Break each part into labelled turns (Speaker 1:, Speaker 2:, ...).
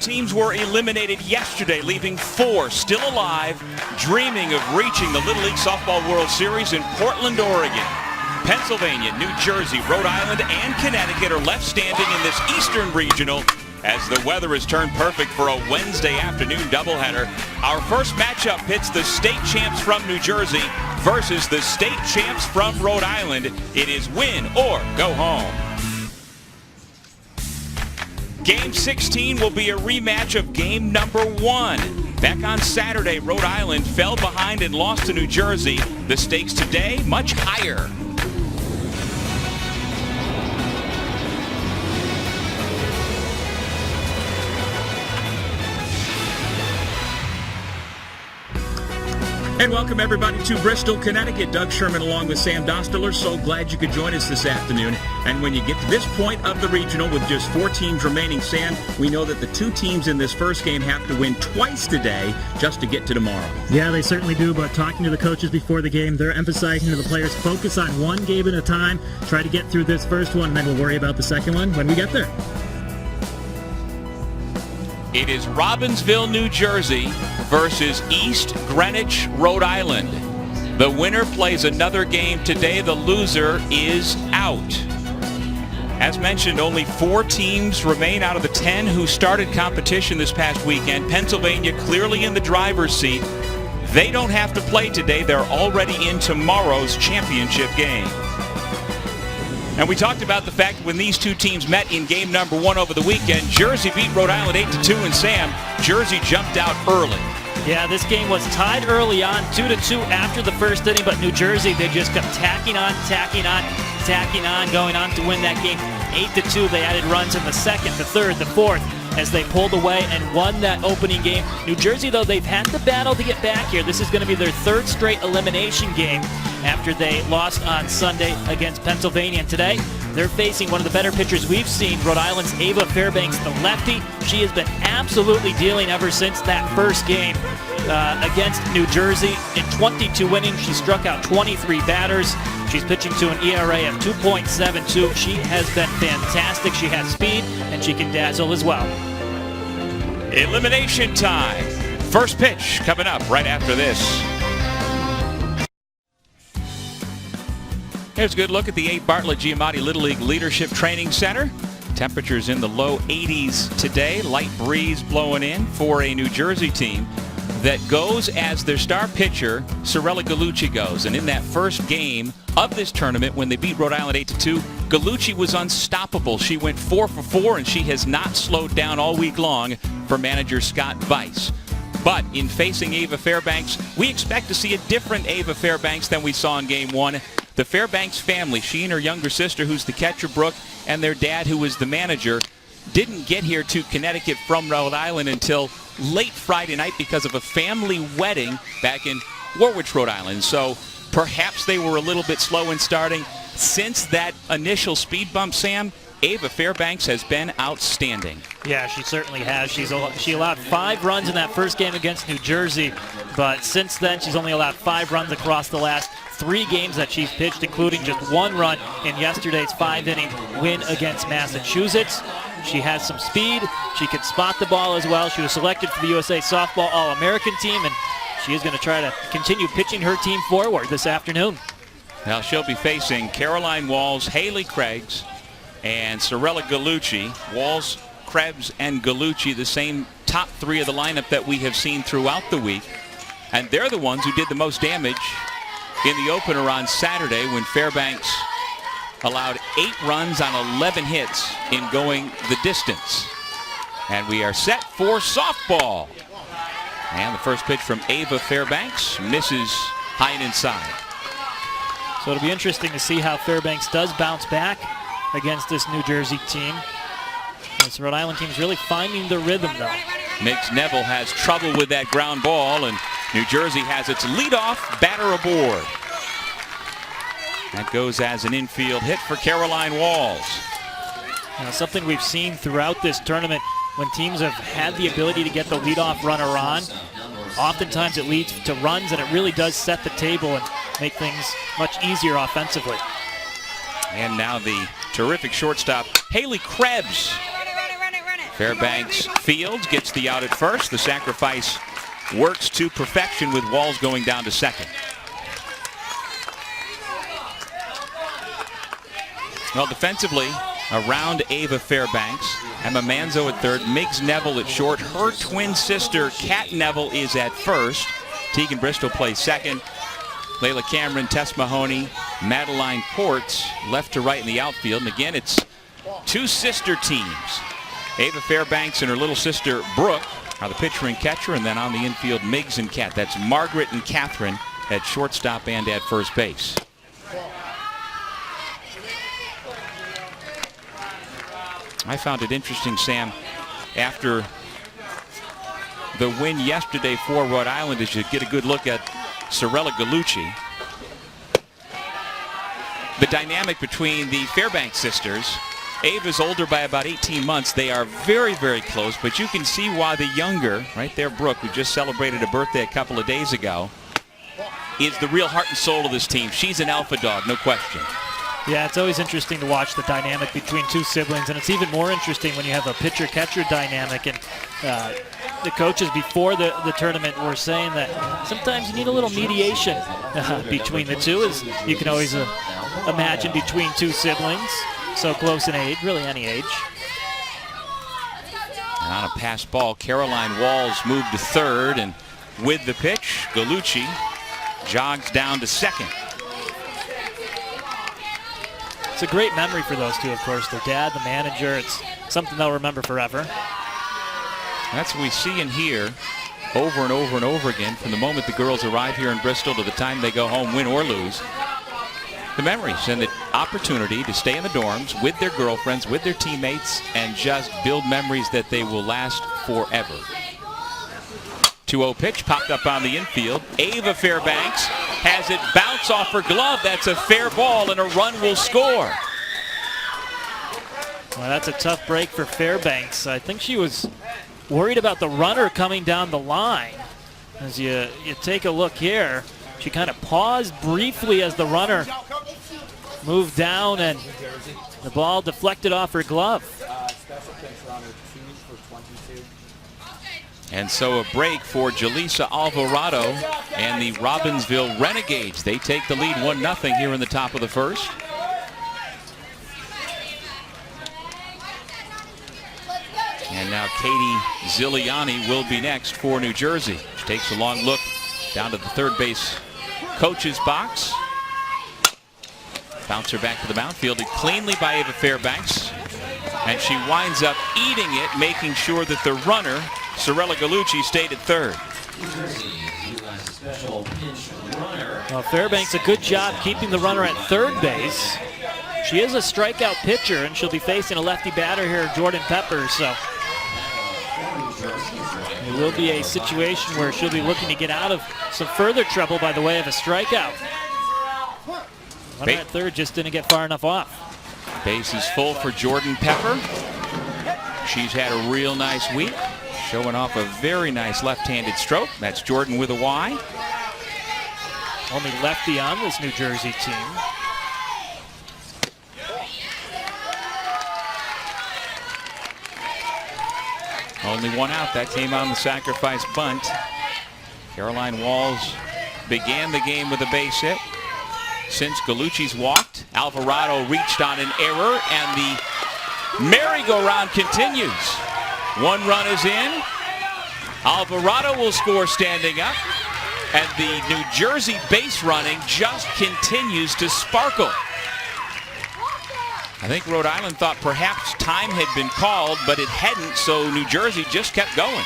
Speaker 1: teams were eliminated yesterday, leaving 4 still alive, dreaming of reaching the Little League Softball World Series in Portland, Oregon. Pennsylvania, New Jersey, Rhode Island, and Connecticut are left standing in this Eastern Regional as the weather has turned perfect for a Wednesday afternoon doubleheader. Our first matchup pits the state champs from New Jersey versus the state champs from Rhode Island. It is win or go home. Game 16 will be a rematch of game number 1. Back on Saturday, Rhode Island fell behind and lost to New Jersey. The stakes today much higher. And welcome everybody to Bristol, Connecticut. Doug Sherman along with Sam Dostler. So glad you could join us this afternoon. And when you get to this point of the regional with just 4 teams remaining, Sam, we know that the 2 teams in this first game have to win twice today just to get to tomorrow.
Speaker 2: Yeah, they certainly do, but talking to the coaches before the game, they're emphasizing to the players, focus on one game at a time, try to get through this first one, and then we'll worry about the second one when we get there.
Speaker 1: It is Robbinsville, New Jersey versus East Greenwich, Rhode Island. The winner plays another game today. The loser is out. As mentioned, only 4 teams remain out of the 10 who started competition this past weekend. Pennsylvania clearly in the driver's seat. They don't have to play today. They're already in tomorrow's championship game. And we talked about the fact when these 2 teams met in game number 1 over the weekend, Jersey beat Rhode Island 8-2, and Sam, Jersey jumped out early.
Speaker 3: Yeah, this game was tied early on, 2-2 after the first inning, but New Jersey, they just kept tacking on, going on to win that game 8-2. They added runs in the second, the third, the fourth, as they pulled away and won that opening game. New Jersey, though, they've had to battle to get back here. This is going to be their 3rd straight elimination game after they lost on Sunday against Pennsylvania. And today, they're facing one of the better pitchers we've seen, Rhode Island's Ava Fairbanks, the lefty. She has been absolutely dealing ever since that first game against New Jersey. In 22 innings, she struck out 23 batters. She's pitching to an ERA of 2.72. She has been fantastic. She has speed, and she can dazzle as well.
Speaker 1: Elimination time. First pitch coming up right after this. Here's a good look at the A. Bartlett Giamatti Little League Leadership Training Center. Temperatures in the low 80s today. Light breeze blowing in for a New Jersey team that goes as their star pitcher, Sorella Gallucci, goes. And in that first game of this tournament, when they beat Rhode Island 8-2, Gallucci was unstoppable. She went 4 for 4, and she has not slowed down all week long for manager Scott Weiss. But in facing Ava Fairbanks, we expect to see a different Ava Fairbanks than we saw in Game 1. The Fairbanks family, she and her younger sister, who's the catcher, Brooke, and their dad, who is the manager, didn't get here to Connecticut from Rhode Island until late Friday night because of a family wedding back in Warwick, Rhode Island. So perhaps they were a little bit slow in starting. Since that initial speed bump, Sam, Ava Fairbanks has been outstanding.
Speaker 3: Yeah, she certainly has. She allowed 5 runs in that first game against New Jersey, but since then she's only allowed 5 runs across the last 3 games that she's pitched, including just 1 run in yesterday's 5-inning win against Massachusetts. She has some speed. She can spot the ball as well. She was selected for the USA Softball All-American team, and she is going to try to continue pitching her team forward this afternoon.
Speaker 1: Now she'll be facing Caroline Walls, Haley Craigs, and Sorella Gallucci. Walls, Krebs, and Gallucci, the same top 3 of the lineup that we have seen throughout the week. And they're the ones who did the most damage in the opener on Saturday when Fairbanks allowed 8 runs on 11 hits in going the distance. And we are set for softball. And the first pitch from Ava Fairbanks misses high and inside.
Speaker 3: So it'll be interesting to see how Fairbanks does bounce back against this New Jersey team. This Rhode Island team's really finding the rhythm, though.
Speaker 1: Mix Neville has trouble with that ground ball, and New Jersey has its leadoff batter aboard. That goes as an infield hit for Caroline Walls.
Speaker 3: Now, something we've seen throughout this tournament, when teams have had the ability to get the leadoff runner on, oftentimes it leads to runs, and it really does set the table and make things much easier offensively.
Speaker 1: And now the terrific shortstop, Haley Krebs, Fairbanks fields, gets the out at first. The sacrifice works to perfection with Walls going down to second. Well, defensively, around Ava Fairbanks, Emma Manzo at third, Miggs Neville at short. Her twin sister, Kat Neville, is at first. Tegan Bristol plays second. Layla Cameron, Tess Mahoney, Madeline Ports, left to right in the outfield. And again, it's two sister teams. Ava Fairbanks and her little sister, Brooke, are the pitcher and catcher. And then on the infield, Miggs and Kat. That's Margaret and Catherine at shortstop and at first base. I found it interesting, Sam, after the win yesterday for Rhode Island, as you get a good look at Sorella Gallucci. The dynamic between the Fairbanks sisters. Ava's older by about 18 months. They are very, very close, but you can see why the younger, right there, Brooke, who just celebrated a birthday a couple of days ago, is the real heart and soul of this team. She's an alpha dog, no question.
Speaker 3: Yeah, it's always interesting to watch the dynamic between two siblings, and it's even more interesting when you have a pitcher-catcher dynamic. And the coaches before the tournament were saying that sometimes you need a little mediation between the two, as you can always imagine between two siblings so close in age, really any age.
Speaker 1: And on a pass ball, Caroline Walls moved to third, and with the pitch, Gallucci jogs down to second.
Speaker 3: It's a great memory for those two, of course. Their dad, the manager. It's something they'll remember forever.
Speaker 1: That's what we see and hear over and over and over again from the moment the girls arrive here in Bristol to the time they go home, win or lose. The memories and the opportunity to stay in the dorms with their girlfriends, with their teammates, and just build memories that they will last forever. 2-0 pitch popped up on the infield. Ava Fairbanks has it bounce off her glove. That's a fair ball, and a run will score.
Speaker 3: Well, that's a tough break for Fairbanks. I think she was worried about the runner coming down the line. As you take a look here, she kind of paused briefly as the runner moved down, and the ball deflected off her glove.
Speaker 1: And so a break for Jaleesa Alvarado and the Robbinsville Renegades. They take the lead 1-0 here in the top of the first. And now Katie Ziliani will be next for New Jersey. She takes a long look down to the third base coach's box. Bouncer back to the mound, fielded cleanly by Ava Fairbanks. And she winds up eating it, making sure that the runner, Sorella Gallucci, stayed at third.
Speaker 3: Well, Fairbanks, a good job keeping the runner at third base. She is a strikeout pitcher, and she'll be facing a lefty batter here, Jordan Pepper. So it will be a situation where she'll be looking to get out of some further trouble by the way of a strikeout. Runner at third just didn't get far enough off.
Speaker 1: Base is full for Jordan Pepper. She's had a real nice week, showing off a very nice left-handed stroke. That's Jordan with a Y.
Speaker 3: Only lefty on this New Jersey team.
Speaker 1: Only one out. That came on the sacrifice bunt. Caroline Walls began the game with a base hit. Since Gallucci's walked, Alvarado reached on an error, and the merry-go-round continues. One run is in. Alvarado will score standing up, and the New Jersey base running just continues to sparkle. I think Rhode Island thought perhaps time had been called, but it hadn't, so New Jersey just kept going.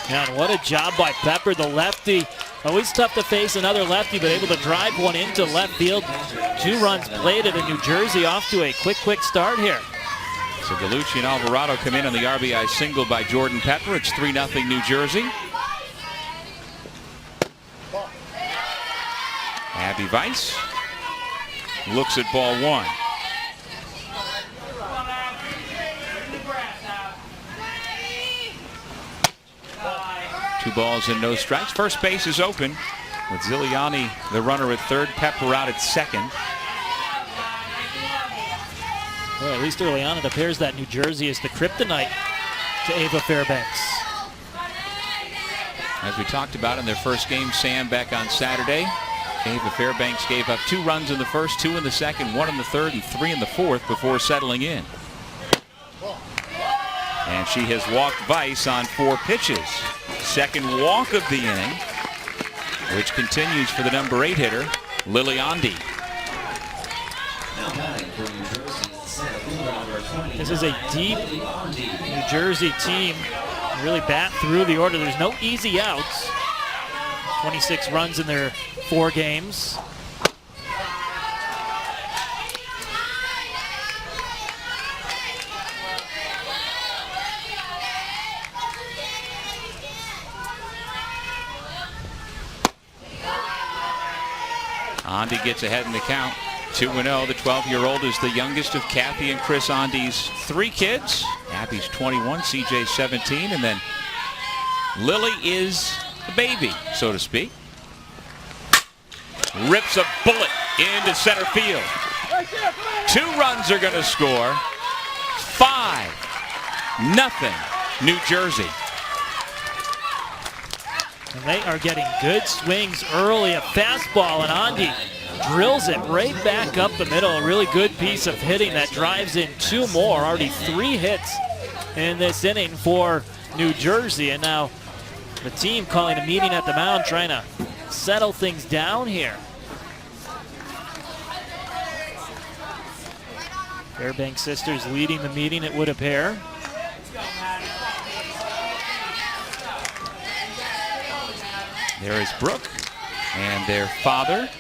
Speaker 3: Yeah, and what a job by Pepper, the lefty. Always tough to face another lefty, but able to drive one into left field. 2 runs plated, and New Jersey off to a quick start here.
Speaker 1: So Gallucci and Alvarado come in on the RBI single by Jordan Pepper. It's 3-0 New Jersey. Abby Weiss looks at ball one. Two balls and no strikes. First base is open with Ziliani, the runner, at third. Pepper out at second.
Speaker 3: Well, at least early on, it appears that New Jersey is the kryptonite to Ava Fairbanks.
Speaker 1: As we talked about in their first game, Sam, back on Saturday, Ava Fairbanks gave up 2 runs in the first, 2 in the second, 1 in the third, and 3 in the fourth before settling in. And she has walked Vice on 4 pitches. Second walk of the inning, which continues for the number 8 hitter, Lily Ondy.
Speaker 3: This is a deep New Jersey team. Really bat through the order. There's no easy outs. 26 runs in their 4 games.
Speaker 1: Ondy gets ahead in the count. 2-0. The 12-year-old is the youngest of Kathy and Chris Ondy's 3 kids. Abby's 21, CJ's 17, and then Lily is the baby, so to speak. Rips a bullet into center field. 2 runs are going to score. 5-0 New Jersey.
Speaker 3: And they are getting good swings early. A fastball, and Ondy drills it right back up the middle. A really good piece of hitting that drives in 2 more. Already 3 hits in this inning for New Jersey. And now the team calling a meeting at the mound, trying to settle things down here. Fairbanks sisters leading the meeting, it would appear.
Speaker 1: There is Brooke and their father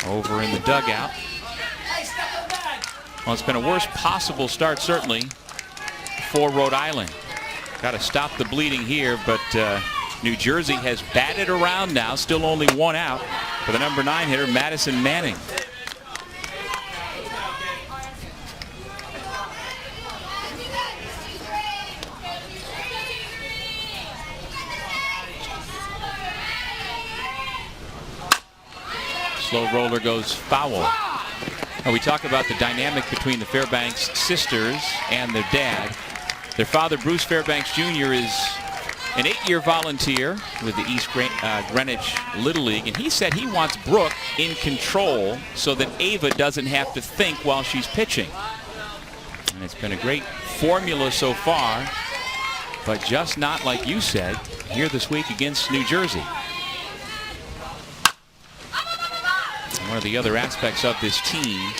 Speaker 1: over in the dugout. Well, it's been a worst possible start, certainly, for Rhode Island. Got to stop the bleeding here, but New Jersey has batted around now. Still only 1 out for the number 9 hitter, Madison Manning. Slow roller goes foul. Now we talk about the dynamic between the Fairbanks sisters and their dad. Their father, Bruce Fairbanks Jr., is an 8-year volunteer with the East Greenwich Little League, and he said he wants Brooke in control so that Ava doesn't have to think while she's pitching. And it's been a great formula so far, but just not, like you said, here this week against New Jersey. One of the other aspects of this team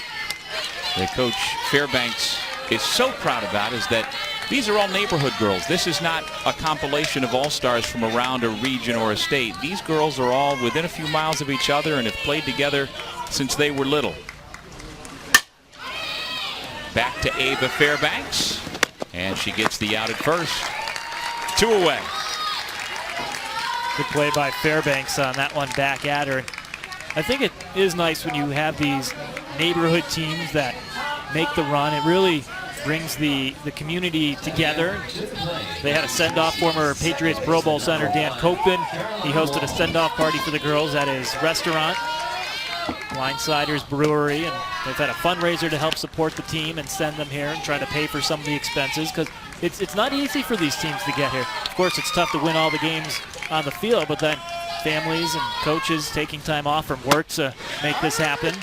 Speaker 1: that Coach Fairbanks is so proud about is that these are all neighborhood girls. This is not a compilation of all-stars from around a region or a state. These girls are all within a few miles of each other and have played together since they were little. Back to Ava Fairbanks, and she gets the out at first. 2 away.
Speaker 3: Good play by Fairbanks on that one back at her. I think it is nice when you have these neighborhood teams that make the run. It really brings the community together. They had a send-off. Former Patriots Pro Bowl center Dan Copeman, he hosted a send-off party for the girls at his restaurant, Winesiders Brewery, and they've had a fundraiser to help support the team and send them here and try to pay for some of the expenses, because it's not easy for these teams to get here. Of course, it's tough to win all the games on the field, but then families and coaches taking time off from work to make this happen.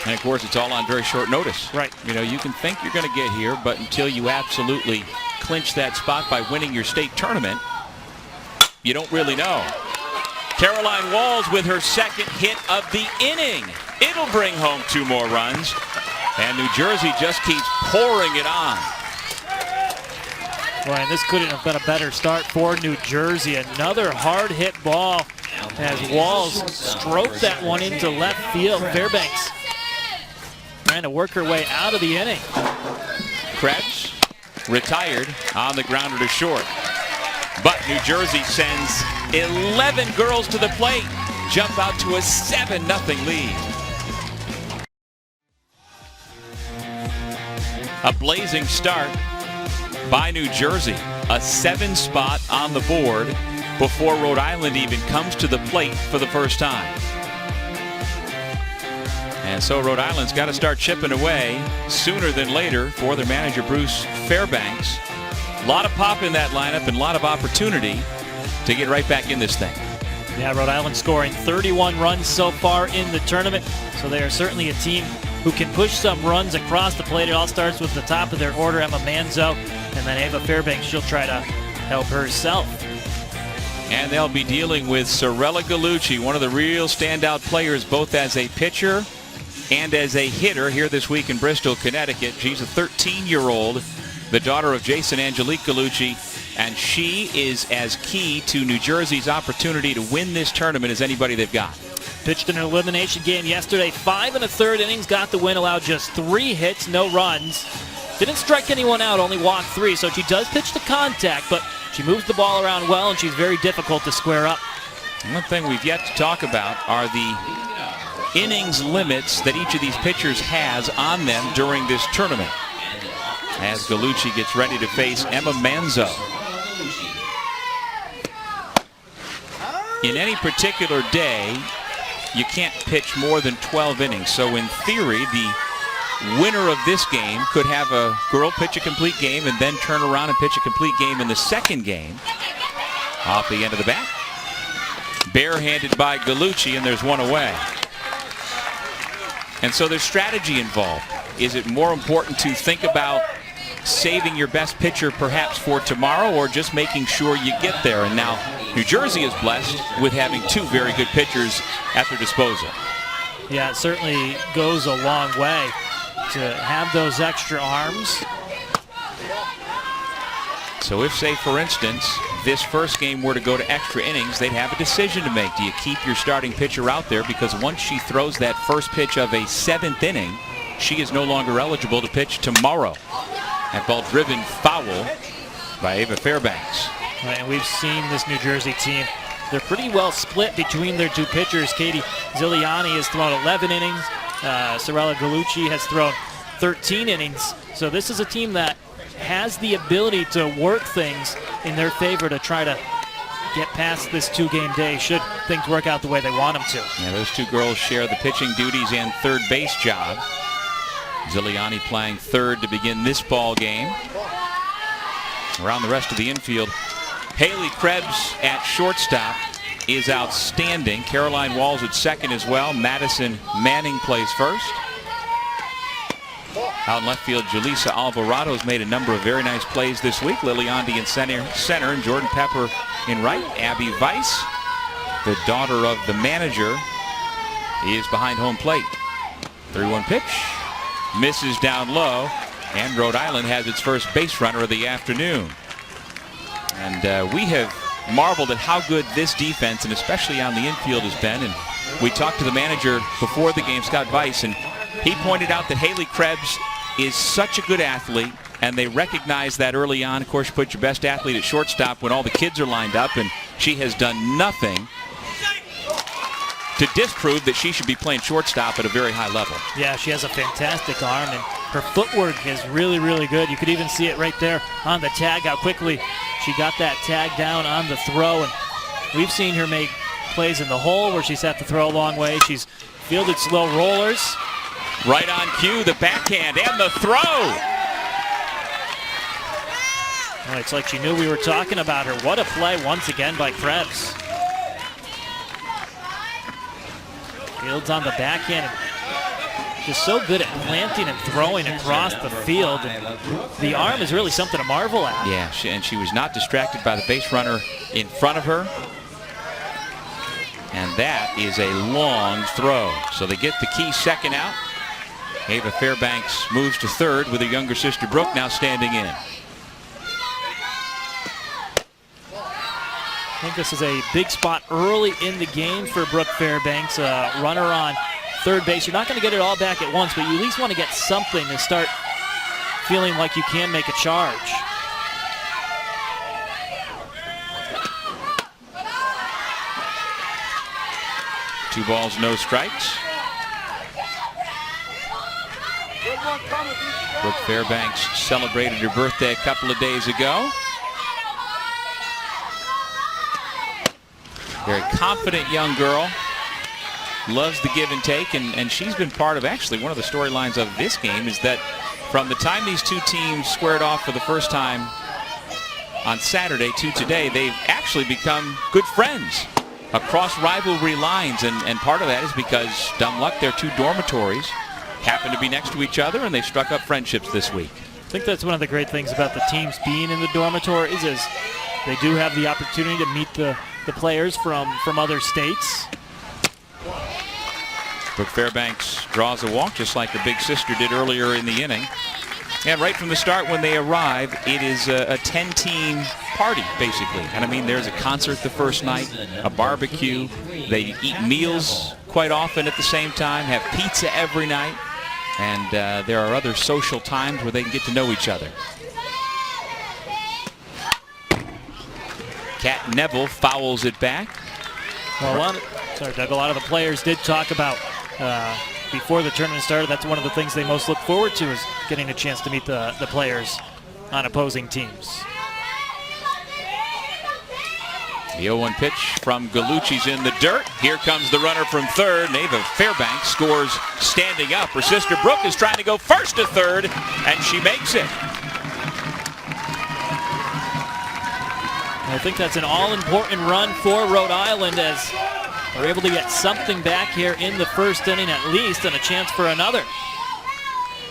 Speaker 1: And of course, it's all on very short notice.
Speaker 3: Right.
Speaker 1: You know, you can think you're going to get here, but until you absolutely clinch that spot by winning your state tournament, you don't really know. Caroline Walls with her 2nd hit of the inning. It'll bring home 2 more runs. And New Jersey just keeps pouring it on.
Speaker 3: Boy, and this couldn't have been a better start for New Jersey. Another hard hit ball as Walls stroked that one into left field. Fairbanks trying to work her way out of the inning.
Speaker 1: Krebs retired on the grounder to short. But New Jersey sends 11 girls to the plate, jump out to a 7-0 lead. A blazing start by New Jersey. A 7 spot on the board before Rhode Island even comes to the plate for the first time. And so Rhode Island's got to start chipping away sooner than later for their manager, Bruce Fairbanks. A lot of pop in that lineup and a lot of opportunity to get right back in this thing.
Speaker 3: Yeah, Rhode Island scoring 31 runs so far in the tournament. So they are certainly a team who can push some runs across the plate. It all starts with the top of their order, Emma Manzo, and then Ava Fairbanks. She'll try to help herself.
Speaker 1: And they'll be dealing with Sorella Gallucci, one of the real standout players, both as a pitcher and as a hitter here this week in Bristol, Connecticut. She's a 13-year-old, the daughter of Jason Angelique Gallucci, and she is as key to New Jersey's opportunity to win this tournament as anybody they've got.
Speaker 3: Pitched in an elimination game yesterday, 5 1/3 innings, got the win, allowed just 3 hits, no runs. Didn't strike anyone out, only walked 3, so she does pitch to contact, but she moves the ball around well, and she's very difficult to square up.
Speaker 1: One thing we've yet to talk about are the innings limits that each of these pitchers has on them during this tournament, as Gallucci gets ready to face Emma Manzo. In any particular day, you can't pitch more than 12 innings. So in theory, the winner of this game could have a girl pitch a complete game and then turn around and pitch a complete game in the second game. Off the end of the bat. Barehanded by Gallucci, and there's one away. And so there's strategy involved. Is it more important to think about saving your best pitcher perhaps for tomorrow, or just making sure you get there? And now New Jersey is blessed with having 2 very good pitchers at their disposal.
Speaker 3: Yeah, it certainly goes a long way to have those extra arms.
Speaker 1: So if, say, for instance, this first game were to go to extra innings, they'd have a decision to make. Do you keep your starting pitcher out there? Because once she throws that first pitch of a 7th inning, she is no longer eligible to pitch tomorrow. And ball driven foul by Ava Fairbanks.
Speaker 3: Right, and we've seen this New Jersey team. They're pretty well split between their 2 pitchers. Katie Ziliani has thrown 11 innings. Sorella Gallucci has thrown 13 innings. So this is a team that has the ability to work things in their favor to try to get past this 2-game day should things work out the way they want them to.
Speaker 1: Yeah, those 2 girls share the pitching duties and third base job. Ziliani playing third to begin this ball game. Around the rest of the infield, Haley Krebs at shortstop is outstanding. Caroline Walls at second as well. Madison Manning plays first. Out in left field, Julissa Alvarado has made a number of very nice plays this week. Liliondi in center, and Jordan Pepper in right. Abby Weiss, the daughter of the manager, is behind home plate. 3-1 pitch. Misses down low, and Rhode Island has its first base runner of the afternoon. And we have marveled at how good this defense, and especially on the infield, has been. And we talked to the manager before the game, Scott Weiss, and he pointed out that Haley Krebs is such a good athlete, and they recognize that early on. Of course, you put your best athlete at shortstop when all the kids are lined up, and she has done nothing to disprove that she should be playing shortstop at a very high level.
Speaker 3: Yeah, she has a fantastic arm, and her footwork is really, really good. You could even see it right there on the tag, how quickly she got that tag down on the throw. And we've seen her make plays in the hole where she's had to throw a long way. She's fielded slow rollers.
Speaker 1: Right on cue, the backhand and the throw.
Speaker 3: Oh, it's like she knew we were talking about her. What a play once again by Krebs. Fields on the backhand. Just so good at planting and throwing across the field. And the arm is really something to marvel at.
Speaker 1: Yeah, and she was not distracted by the base runner in front of her. And that is a long throw. So they get the key second out. Ava Fairbanks moves to third with her younger sister Brooke now standing in.
Speaker 3: I think this is a big spot early in the game for Brooke Fairbanks. Runner on third base. You're not going to get it all back at once, but you at least want to get something to start feeling like you can make a charge.
Speaker 1: Two balls, no strikes. Brooke Fairbanks celebrated her birthday a couple of days ago. Very confident young girl. loves the give and take, and she's been part of actually one of the storylines of this game is that from the time these two teams squared off for the first time on Saturday to today, they've actually become good friends across rivalry lines, and part of that is because, dumb luck, their two dormitories happen to be next to each other, and they struck up friendships this week.
Speaker 3: I think that's one of the great things about the teams being in the dormitories is they do have the opportunity to meet the players from other states.
Speaker 1: Brooke Fairbanks draws a walk just like her big sister did earlier in the inning. And right from the start when they arrive, it is a 10-team party, basically. And I mean, there's a concert the first night, a barbecue. They eat meals quite often at the same time, have pizza every night. And there are other social times where they can get to know each other. Kat Neville fouls it back.
Speaker 3: Well, Doug, a lot of the players did talk about before the tournament started, that's one of the things they most look forward to is getting a chance to meet the players on opposing teams.
Speaker 1: The 0-1 pitch from Gallucci's in the dirt. Here comes the runner from third. Neva Fairbanks scores standing up. Her sister Brooke is trying to go first to third, and she makes it.
Speaker 3: I think that's an all-important run for Rhode Island as they're able to get something back here in the first inning at least, and a chance for another.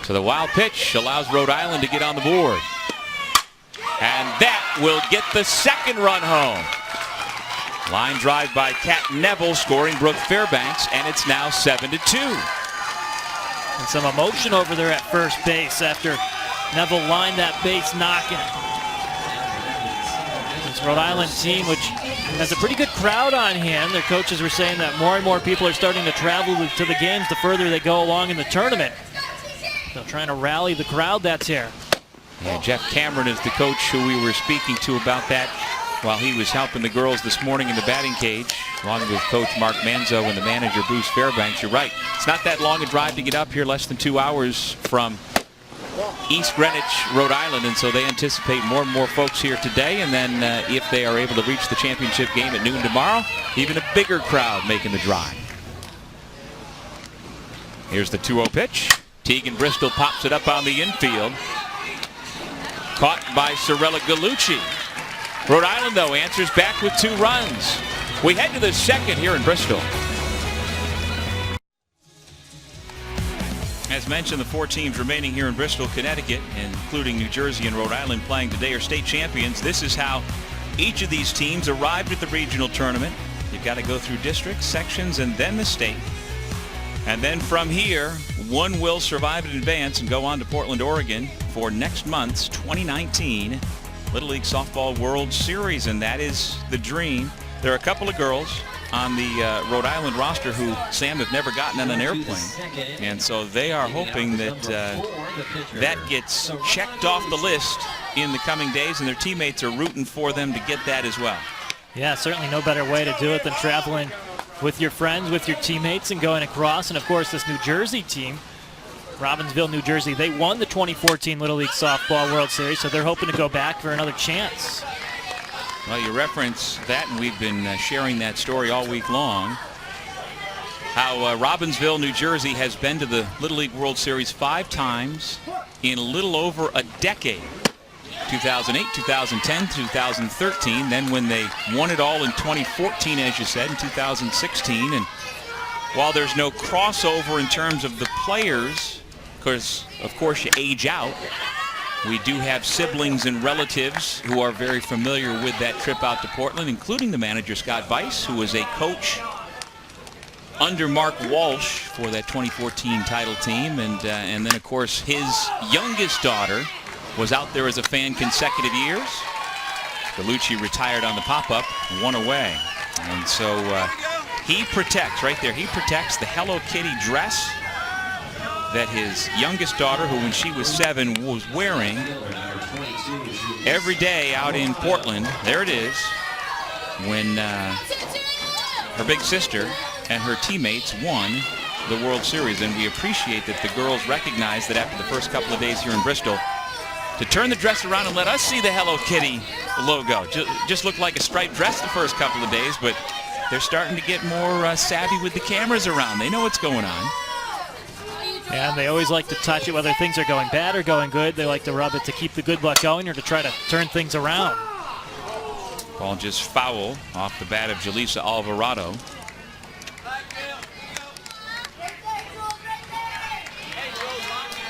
Speaker 1: So the wild pitch allows Rhode Island to get on the board. And that will get the second run home. Line drive by Kat Neville, scoring Brooke Fairbanks, and it's now 7-2.
Speaker 3: And some emotion over there at first base after Neville lined that base knocking. This Rhode Island team, which has a pretty good crowd on hand. Their coaches were saying that more and more people are starting to travel to the games the further they go along in the tournament. So trying to rally the crowd that's here.
Speaker 1: Yeah, Jeff Cameron is the coach who we were speaking to about that while he was helping the girls this morning in the batting cage, along with Coach Mark Manzo and the manager Bruce Fairbanks. You're right. It's not that long a drive to get up here, less than 2 hours from East Greenwich, Rhode Island, and so they anticipate more and more folks here today, and then if they are able to reach the championship game at noon tomorrow, even a bigger crowd making the drive. Here's the 2-0 pitch. Tegan Bristol pops it up on the infield. Caught by Sorella Gallucci. Rhode Island, though, answers back with 2 runs. We head to the second here in Bristol. As mentioned, the 4 teams remaining here in Bristol, Connecticut, including New Jersey and Rhode Island playing today, are state champions. This is how each of these teams arrived at the regional tournament. You've got to go through districts, sections, and then the state. And then from here, one will survive in advance and go on to Portland, Oregon for next month's 2019 Little League Softball World Series, and that is the dream. There are a couple of girls on the Rhode Island roster who, Sam, have never gotten on an airplane. And so they are hoping that that gets checked off the list in the coming days, and their teammates are rooting for them to get that as well.
Speaker 3: Yeah, certainly no better way to do it than traveling with your friends, with your teammates, and going across. And, of course, this New Jersey team, Robbinsville, New Jersey, they won the 2014 Little League Softball World Series, so they're hoping to go back for another chance.
Speaker 1: Well, you reference that, and we've been sharing that story all week long. How Robbinsville, New Jersey has been to the Little League World Series 5 times in a little over a decade. 2008, 2010, 2013, then when they won it all in 2014, as you said, in 2016. And while there's no crossover in terms of the players, because of course you age out, we do have siblings and relatives who are very familiar with that trip out to Portland, including the manager, Scott Weiss, who was a coach under Mark Walsh for that 2014 title team. And then, of course, his youngest daughter was out there as a fan consecutive years. Gallucci retired on the pop-up, one away. And so he protects, right there, he protects the Hello Kitty dress that his youngest daughter, who when she was 7 was wearing every day out in Portland. There it is, when her big sister and her teammates won the World Series. And we appreciate that the girls recognize that after the first couple of days here in Bristol, to turn the dress around and let us see the Hello Kitty logo. Just looked like a striped dress the first couple of days, but They're starting to get more savvy with the cameras around. They know what's going on.
Speaker 3: And they always like to touch it, whether things are going bad or going good. They like to rub it to keep the good luck going or to try to turn things around.
Speaker 1: Ball just foul off the bat of Jaleesa Alvarado.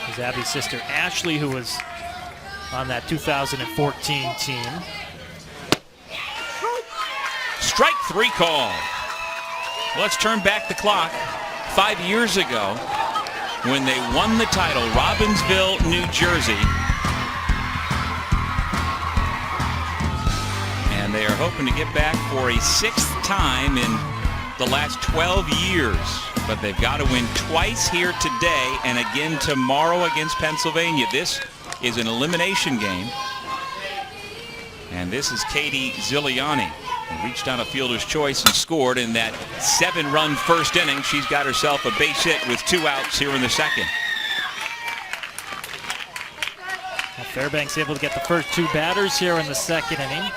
Speaker 3: There's Abby's sister Ashley, who was on that 2014 team.
Speaker 1: Strike 3 call. Let's turn back the clock 5 years ago when they won the title, Robbinsville, New Jersey. And they are hoping to get back for a 6th time in the last 12 years. But they've got to win twice here today and again tomorrow against Pennsylvania. This is an elimination game. And this is Katie Ziliani. Reached on a fielder's choice and scored in that 7-run first inning. She's got herself a base hit with 2 outs here in the second.
Speaker 3: Well, Fairbanks able to get the first 2 batters here in the second inning,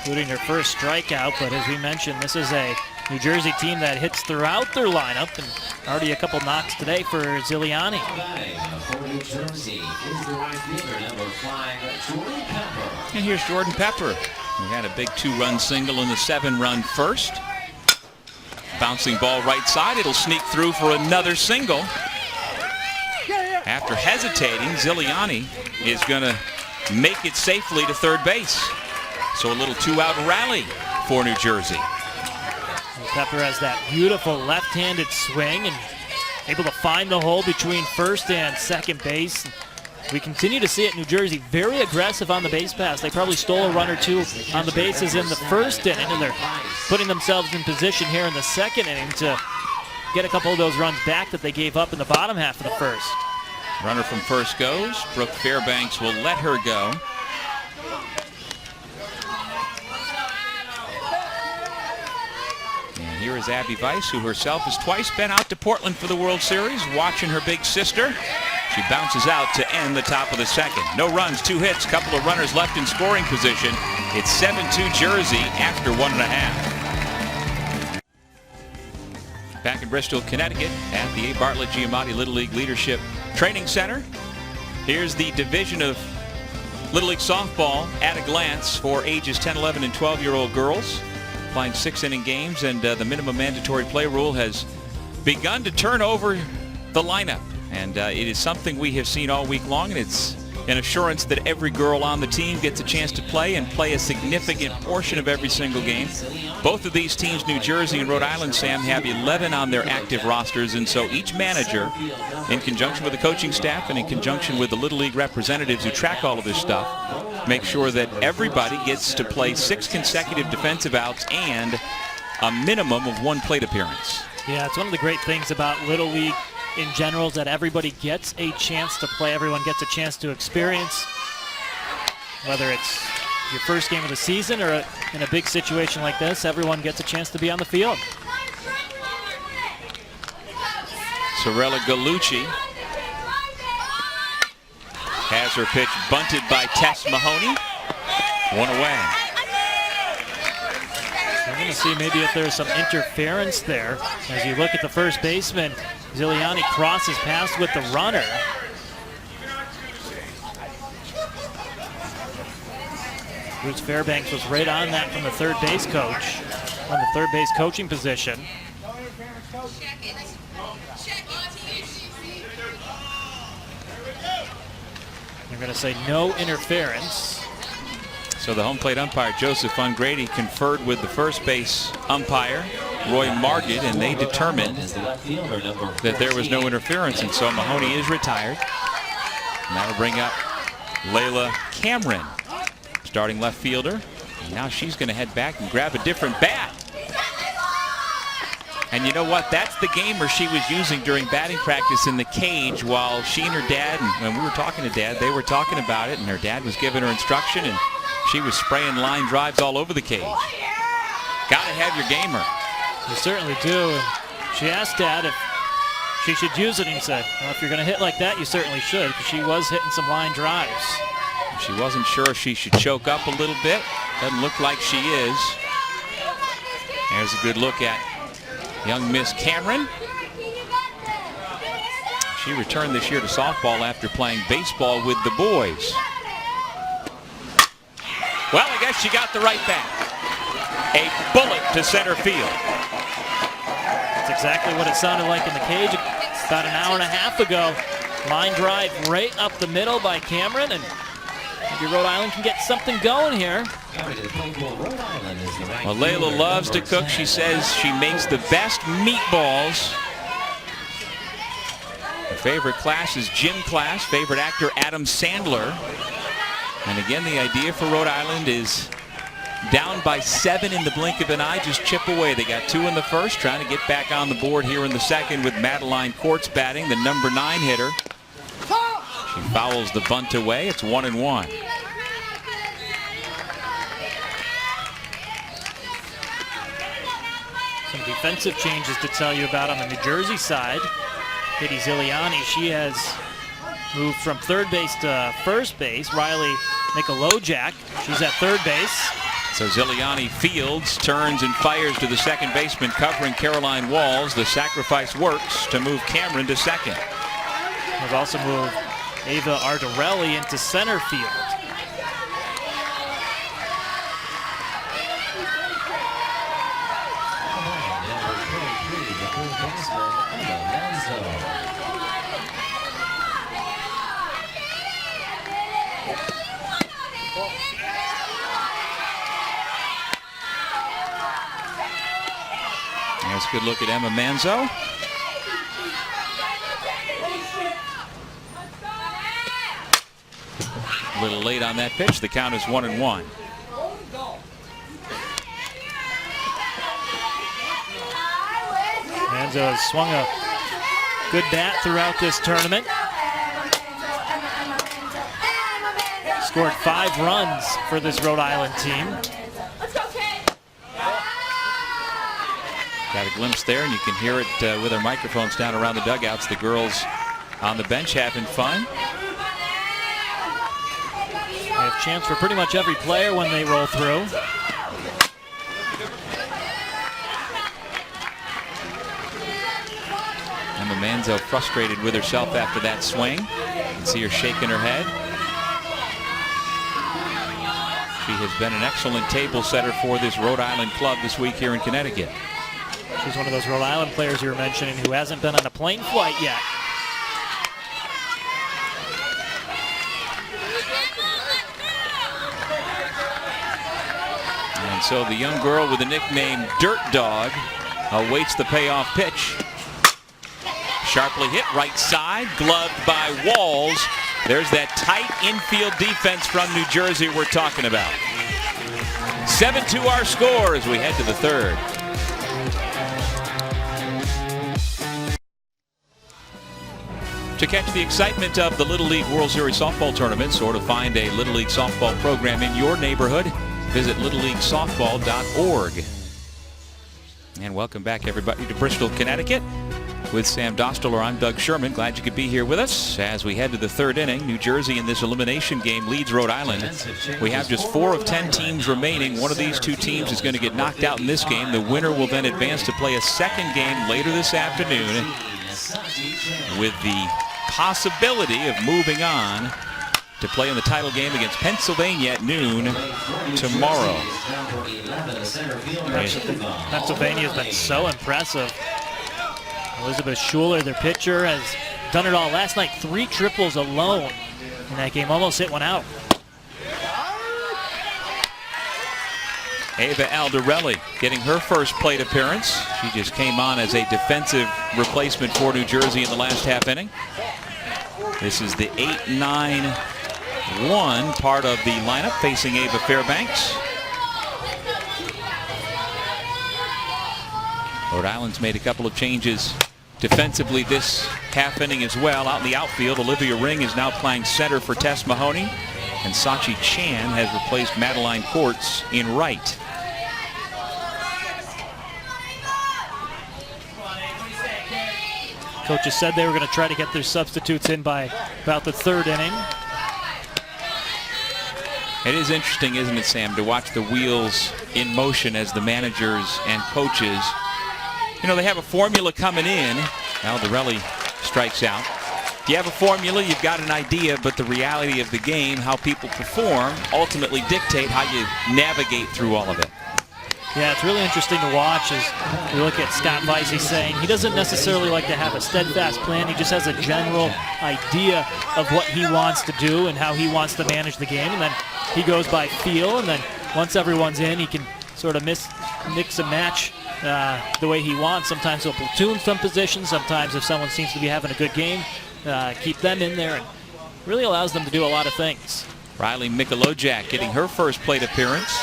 Speaker 3: including her first strikeout. But as we mentioned, this is a New Jersey team that hits throughout their lineup, and already a couple knocks today for Ziliani.
Speaker 1: And here's Jordan Pepper. We had a big 2-run single in the 7-run first. Bouncing ball right side. It'll sneak through for another single. After hesitating, Ziliani is going to make it safely to third base. So a little 2-out rally for New Jersey.
Speaker 3: Pepper has that beautiful left-handed swing and able to find the hole between first and second base. We continue to see it, New Jersey very aggressive on the base pass. They probably stole a run or 2 on the bases in the first inning, and they're putting themselves in position here in the second inning to get a couple of those runs back that they gave up in the bottom half of the first.
Speaker 1: Runner from first goes. Brooke Fairbanks will let her go. And here is Abby Weiss, who herself has twice been out to Portland for the World Series, watching her big sister. She bounces out to end the top of the second. No runs, 2 hits, couple of runners left in scoring position. It's 7-2 Jersey after 1.5. Back in Bristol, Connecticut at the A. Bartlett Giamatti Little League Leadership Training Center. Here's the division of Little League softball at a glance for ages 10, 11, and 12-year-old girls. Playing 6-inning games, and the minimum mandatory play rule has begun to turn over the lineup. And it is something we have seen all week long, and it's an assurance that every girl on the team gets a chance to play and play a significant portion of every single game. Both of these teams, New Jersey and Rhode Island, Sam, have 11 on their active rosters, and so each manager, in conjunction with the coaching staff and in conjunction with the Little League representatives who track all of this stuff, make sure that everybody gets to play 6 consecutive defensive outs and a minimum of 1 plate appearance.
Speaker 3: Yeah, it's one of the great things about Little League in general is that everybody gets a chance to play. Everyone gets a chance to experience, whether it's your first game of the season or in a big situation like this, everyone gets a chance to be on the field.
Speaker 1: Sorella Gallucci has her pitch bunted by Tess Mahoney. 1 away.
Speaker 3: I'm going to see maybe if there's some interference there. As you look at the first baseman, Ziliani crosses past with the runner. Bruce Fairbanks was right on that from the third base coach, on the third base coaching position. They're going to say no interference.
Speaker 1: So the home plate umpire, Joseph Ungrady, conferred with the first base umpire, Roy Margit, and they determined that there was no interference, and so Mahoney is retired. And that'll bring up Layla Cameron, starting left fielder. And now she's going to head back and grab a different bat. And you know what? That's the gamer she was using during batting practice in the cage while she and her dad, and when we were talking to Dad, they were talking about it, and her dad was giving her instruction, and she was spraying line drives all over the cage. Gotta have your gamer.
Speaker 3: You certainly do. And she asked Dad if she should use it, and he said, well, if you're going to hit like that, you certainly should, because she was hitting some line drives.
Speaker 1: She wasn't sure if she should choke up a little bit. Doesn't look like she is. There's a good look at young Miss Cameron. She returned this year to softball after playing baseball with the boys. Well, I guess she got the right back. A bullet to center field.
Speaker 3: That's exactly what it sounded like in the cage about an hour and a half ago. Line drive right up the middle by Cameron, and maybe Rhode Island can get something going here.
Speaker 1: Well, Layla loves to cook. She says she makes the best meatballs. Her favorite class is gym class. Favorite actor, Adam Sandler. And again, the idea for Rhode Island is down by 7 in the blink of an eye, just chip away. They got 2 in the first, trying to get back on the board here in the second with Madeline Courts batting, the number 9 hitter. She fouls the bunt away. It's 1-1.
Speaker 3: Some defensive changes to tell you about on the New Jersey side. Katie Ziliani, she has moved from third base to first base. Riley Nikolojak, she's at third base.
Speaker 1: So Ziliani fields, turns, and fires to the second baseman, covering Caroline Walls. The sacrifice works to move Cameron to second.
Speaker 3: They've also moved Ava Ardarelli into center field.
Speaker 1: There's a good look at Emma Manzo. A little late on that pitch. The count is 1-1.
Speaker 3: Manzo has swung a good bat throughout this tournament. Scored 5 runs for this Rhode Island team.
Speaker 1: Got a glimpse there, and you can hear it with our microphones down around the dugouts. The girls on the bench having fun.
Speaker 3: They have a chance for pretty much every player when they roll through.
Speaker 1: Emma Manzo frustrated with herself after that swing. You can see her shaking her head. She has been an excellent table setter for this Rhode Island club this week here in Connecticut.
Speaker 3: She's one of those Rhode Island players you were mentioning who hasn't been on a plane flight yet.
Speaker 1: And so the young girl with the nickname Dirt Dog awaits the payoff pitch. Sharply hit right side, gloved by Walls. There's that tight infield defense from New Jersey we're talking about. 7-2 our score as we head to the third. To catch the excitement of the Little League World Series softball tournaments or to find a Little League softball program in your neighborhood, visit littleleaguesoftball.org. And welcome back, everybody, to Bristol, Connecticut. With Sam Dostler, I'm Doug Sherman. Glad you could be here with us as we head to the third inning. New Jersey in this elimination game leads Rhode Island. We have just 4 of 10 teams remaining. One of these 2 teams is going to get knocked out in this game. The winner will then advance to play a second game later this afternoon with the possibility of moving on to play in the title game against Pennsylvania at noon tomorrow.
Speaker 3: Pennsylvania has been so impressive. Elizabeth Schuler, their pitcher, has done it all. Last night, 3 triples alone in that game. Almost hit one out.
Speaker 1: Ava Aldarelli getting her first plate appearance. She just came on as a defensive replacement for New Jersey in the last half inning. This is the 8-9-1 part of the lineup facing Ava Fairbanks. Rhode Island's made a couple of changes defensively this half inning as well. Out in the outfield, Olivia Ring is now playing center for Tess Mahoney, and Sachi Chan has replaced Madeline Courts in right.
Speaker 3: Coaches said they were going to try to get their substitutes in by about the third inning.
Speaker 1: It is interesting, isn't it, Sam, to watch the wheels in motion as the managers and coaches, you know, they have a formula coming in. Alderelli strikes out. If you have a formula, you've got an idea, but the reality of the game, how people perform, ultimately dictate how you navigate through all of it.
Speaker 3: Yeah, it's really interesting to watch as we look at Scott Vicey saying he doesn't necessarily like to have a steadfast plan. He just has a general idea of what he wants to do and how he wants to manage the game. And then he goes by feel, and then once everyone's in, he can sort of mix and match the way he wants. Sometimes he'll platoon some positions. Sometimes if someone seems to be having a good game, keep them in there, and really allows them to do a lot of things.
Speaker 1: Riley Mikulojak getting her first plate appearance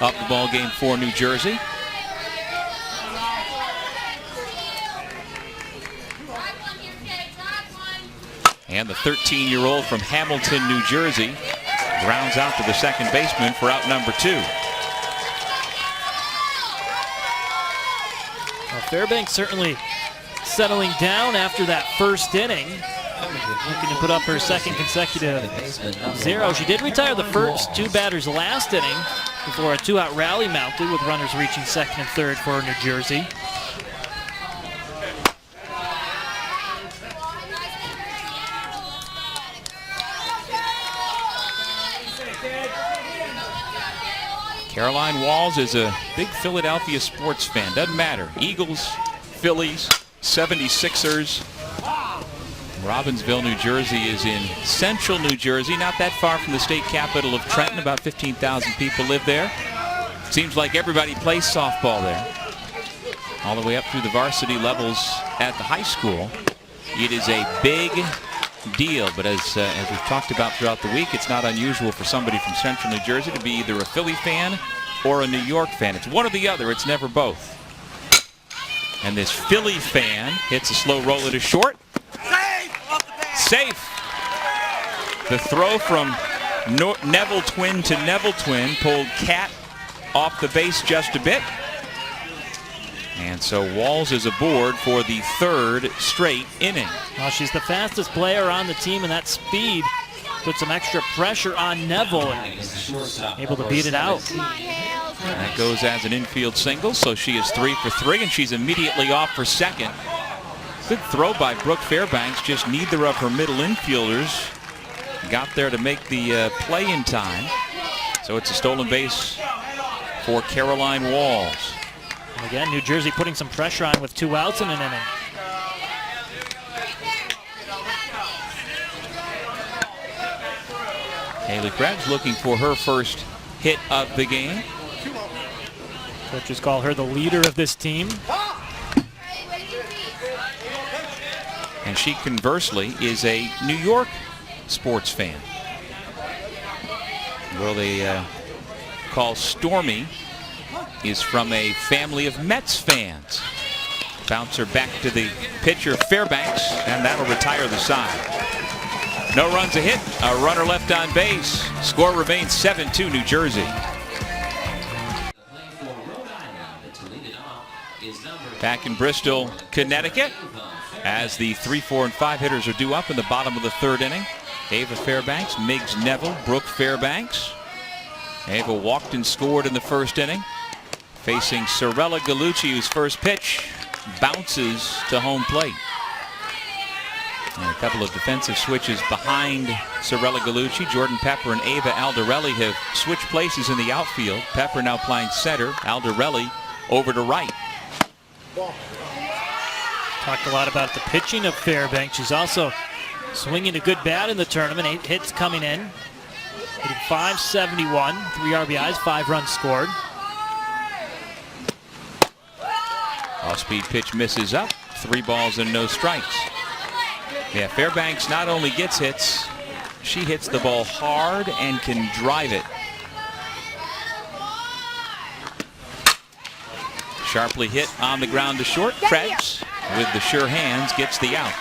Speaker 1: up the ball game for New Jersey. And the 13-year-old from Hamilton, New Jersey, grounds out to the second baseman for out number 2.
Speaker 3: Well, Fairbanks certainly settling down after that first inning. Looking to put up her second consecutive 0. She did retire the first 2 batters last inning before a 2-out rally mounted with runners reaching second and third for New Jersey.
Speaker 1: Caroline Walls is a big Philadelphia sports fan. Doesn't matter. Eagles, Phillies, 76ers. Robbinsville, New Jersey is in central New Jersey, not that far from the state capital of Trenton. About 15,000 people live there. Seems like everybody plays softball there. All the way up through the varsity levels at the high school. It is a big deal, but as we've talked about throughout the week, it's not unusual for somebody from central New Jersey to be either a Philly fan or a New York fan. It's one or the other. It's never both. And this Philly fan hits a slow roller to short. Safe. The throw from Neville Twin to Neville Twin pulled Cat off the base just a bit. And so Walls is aboard for the 3rd straight inning.
Speaker 3: Well, she's the fastest player on the team, and that speed put some extra pressure on Neville and able to beat it out.
Speaker 1: That goes as an infield single, so she is 3 for 3, and she's immediately off for second. Good throw by Brooke Fairbanks. Just neither of her middle infielders got there to make the play in time. So it's a stolen base for Caroline Walls.
Speaker 3: And again, New Jersey putting some pressure on with 2 outs in an inning.
Speaker 1: Haley Krebs looking for her first hit of the game.
Speaker 3: Coaches call her the leader of this team.
Speaker 1: And she, conversely, is a New York sports fan. Girl they call Stormy is from a family of Mets fans. Bouncer back to the pitcher, Fairbanks, and that'll retire the side. No runs, a hit, a runner left on base. Score remains 7-2 New Jersey. Back in Bristol, Connecticut, as the 3, 4, and 5 hitters are due up in the bottom of the 3rd inning. Ava Fairbanks, Miggs Neville, Brooke Fairbanks. Ava walked and scored in the 1st inning. Facing Sorella Gallucci, whose first pitch bounces to home plate. And a couple of defensive switches behind Sorella Gallucci. Jordan Pepper and Ava Alderelli have switched places in the outfield. Pepper now playing center, Alderelli over to right.
Speaker 3: Talked a lot about the pitching of Fairbanks. She's also swinging a good bat in the tournament. 8 hits coming in. Hitting .571, 3 RBIs, 5 runs scored.
Speaker 1: Off-speed pitch misses up. 3 balls and no strikes. Yeah, Fairbanks not only gets hits, she hits the ball hard and can drive it. Sharply hit on the ground to short. Krebs, with the sure hands, gets the out.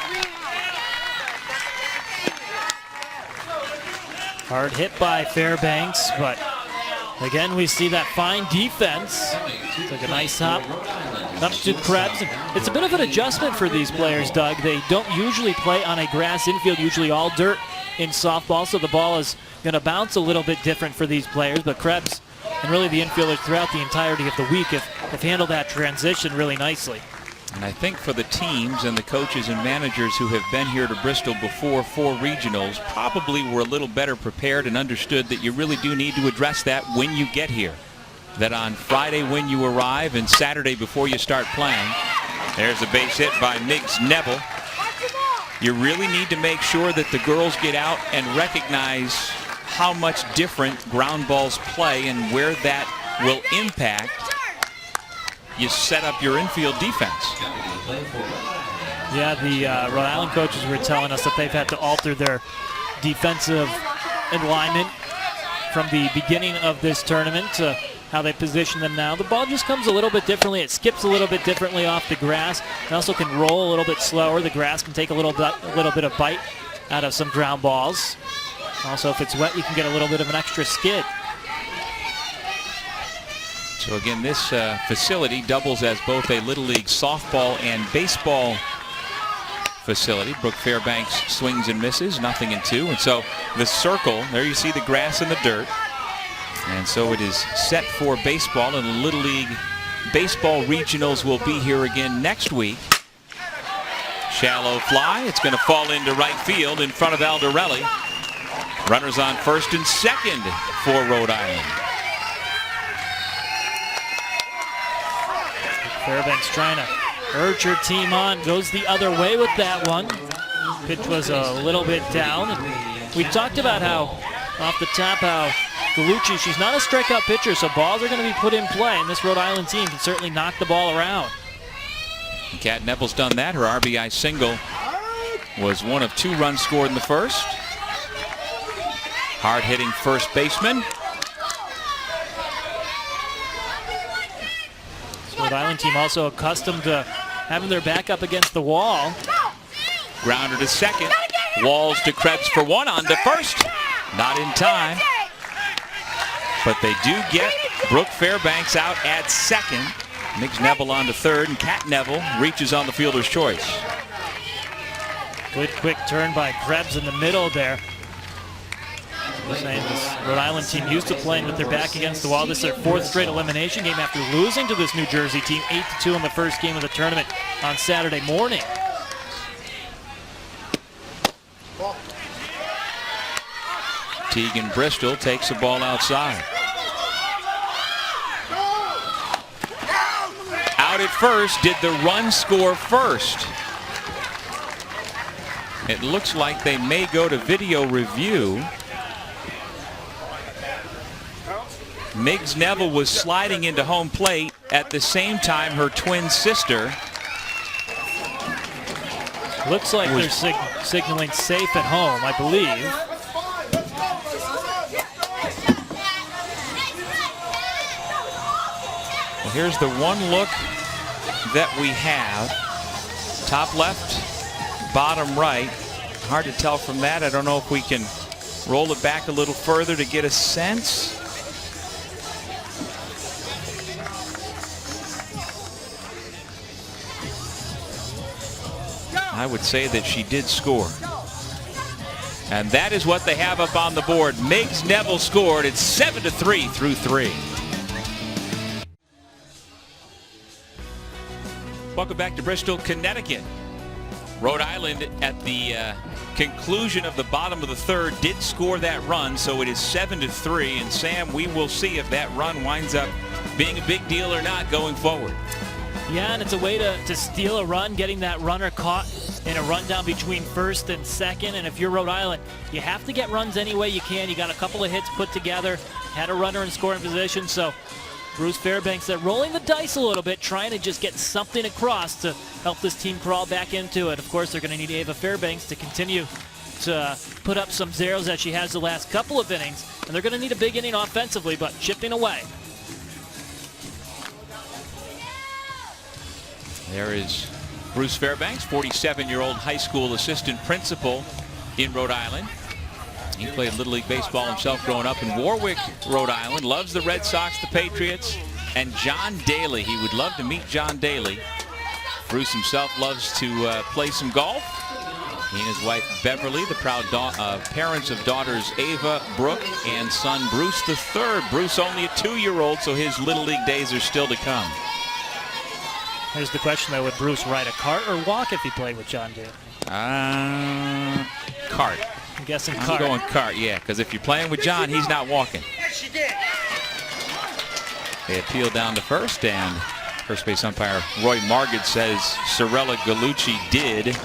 Speaker 3: Hard hit by Fairbanks, but again we see that fine defense. Took a nice hop up to Krebs. It's a bit of an adjustment for these players, Doug. They don't usually play on a grass infield, usually all dirt. in softball, so the ball is going to bounce a little bit different for these players. But Krebs and really the infielders throughout the entirety of the week have handled that transition really nicely.
Speaker 1: And I think for the teams and the coaches and managers who have been here to Bristol before 4 regionals probably were a little better prepared and understood that you really do need to address that when you get here. That on Friday when you arrive and Saturday before you start playing, there's a base hit by Miggs Neville. You really need to make sure that the girls get out and recognize how much different ground balls play and where that will impact you set up your infield defense.
Speaker 3: Yeah, the Rhode Island coaches were telling us that they've had to alter their defensive alignment from the beginning of this tournament to how they position them now. The ball just comes a little bit differently. It skips a little bit differently off the grass. It also can roll a little bit slower. The grass can take a little bit of bite out of some ground balls. Also, if it's wet, you can get a little bit of an extra skid.
Speaker 1: So again, this facility doubles as both a Little League softball and baseball facility. Brooke Fairbanks swings and misses, 0-2. And so the circle, there you see the grass and the dirt. And so it is set for baseball, and the Little League baseball regionals will be here again next week. Shallow fly. It's going to fall into right field in front of Aldarelli. Runners on first and second for Rhode Island.
Speaker 3: Fairbanks trying to urge her team on. Goes the other way with that one. Pitch was a little bit down. We talked about how, off the top, how Gallucci, she's not a strikeout pitcher, so balls are going to be put in play, and this Rhode Island team can certainly knock the ball around.
Speaker 1: Kat Neville's done that. Her RBI single was one of 2 runs scored in the first. Hard-hitting first baseman.
Speaker 3: Rhode Island team also accustomed to having their back up against the wall.
Speaker 1: Grounder to second. Walls to Krebs for 1, on to first. Not in time. But they do get Brooke Fairbanks out at second. Miggs Neville on to third, and Kat Neville reaches on the fielder's choice.
Speaker 3: Good quick turn by Krebs in the middle there. Saying this Rhode Island team used to playing with their back against the wall. This is their 4th straight elimination game after losing to this New Jersey team 8-2 in the first game of the tournament on Saturday morning.
Speaker 1: Tegan Bristol takes the ball outside. Out at first. Did the run score first? It looks like they may go to video review. Miggs Neville was sliding into home plate at the same time her twin sister.
Speaker 3: Looks like they're signaling safe at home, I believe.
Speaker 1: Well, here's the one look that we have. Top left, bottom right. Hard to tell from that. I don't know if we can roll it back a little further to get a sense. I would say that she did score. And that is what they have up on the board. Miggs Neville scored. It's 7-3 through 3. Welcome back to Bristol, Connecticut. Rhode Island at the conclusion of the bottom of the third did score that run, so it is 7-3. And Sam, we will see if that run winds up being a big deal or not going forward.
Speaker 3: Yeah, and it's a way to steal a run, getting that runner caught in a rundown between first and second. And if you're Rhode Island, you have to get runs any way you can. You got a couple of hits put together, had a runner in scoring position. So Bruce Fairbanks there rolling the dice a little bit, trying to just get something across to help this team crawl back into it. Of course, they're going to need Ava Fairbanks to continue to put up some zeros that she has the last couple of innings. And they're going to need a big inning offensively, but chipping away.
Speaker 1: There is Bruce Fairbanks, 47-year-old high school assistant principal in Rhode Island. He played Little League Baseball himself growing up in Warwick, Rhode Island. Loves the Red Sox, the Patriots, and John Daly. He would love to meet John Daly. Bruce himself loves to play some golf. He and his wife Beverly, the proud parents of daughters Ava, Brooke, and son Bruce III. Bruce only a 2-year-old, so his Little League days are still to come.
Speaker 3: Here's the question, though. Would Bruce ride a cart or walk if he played with John Daly?
Speaker 1: Cart.
Speaker 3: I'm guessing
Speaker 1: I'm
Speaker 3: cart.
Speaker 1: going cart, yeah, because if you're playing with John, he's not walking. They appeal down to first, and first base umpire Roy Margid says Sorella Gallucci did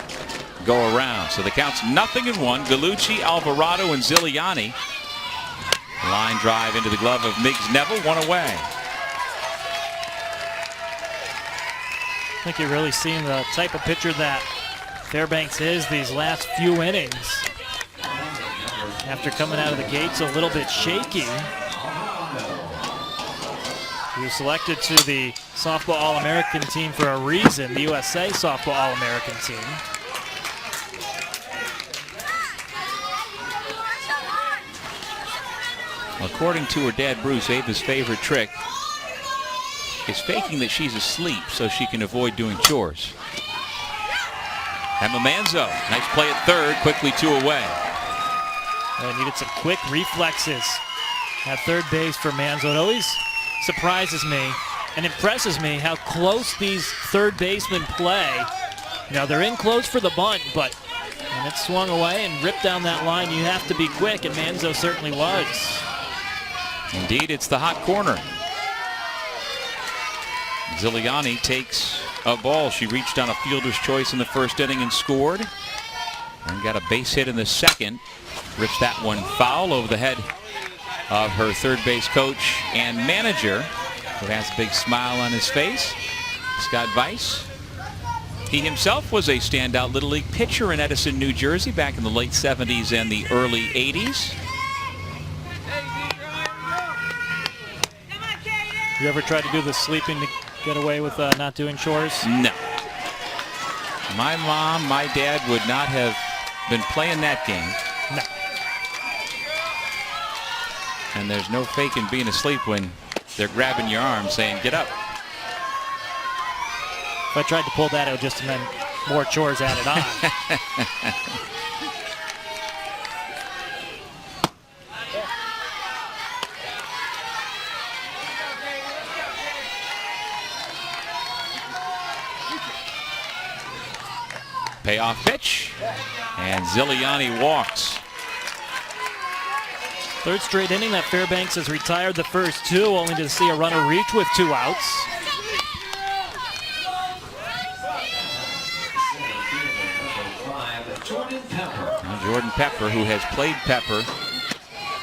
Speaker 1: go around. So the count's 0-1. Gallucci, Alvarado, and Ziliani. Line drive into the glove of Miggs Neville, 1 away.
Speaker 3: I think you're really seeing the type of pitcher that Fairbanks is these last few innings. After coming out of the gates a little bit shaky. He was selected to the Softball All-American team for a reason, the USA Softball All-American team.
Speaker 1: According to her dad, Bruce, Ava's favorite trick is faking that she's asleep so she can avoid doing chores. Emma Manzo, nice play at third, quickly 2 away.
Speaker 3: Needed some quick reflexes at third base for Manzo. It always surprises me and impresses me how close these third basemen play. Now they're in close for the bunt, but when it's swung away and ripped down that line, you have to be quick, and Manzo certainly was.
Speaker 1: Indeed, it's the hot corner. Ziliani takes a ball. She reached on a fielder's choice in the first inning and scored. And got a base hit in the second. Rips that one foul over the head of her third base coach and manager, who has a big smile on his face, Scott Weiss. He himself was a standout Little League pitcher in Edison, New Jersey back in the late 70s and the early 80s.
Speaker 3: You ever tried to do the sleeping to get away with not doing chores?
Speaker 1: No. My mom, my dad would not have been playing that game.
Speaker 3: No.
Speaker 1: And there's no faking being asleep when they're grabbing your arm saying, get up.
Speaker 3: If I tried to pull that, it would just meant more chores added on.
Speaker 1: Payoff pitch, and Ziliani walks.
Speaker 3: Third straight inning that Fairbanks has retired the first 2, only to see a runner reach with 2 outs.
Speaker 1: Now Jordan Pepper, who has played Pepper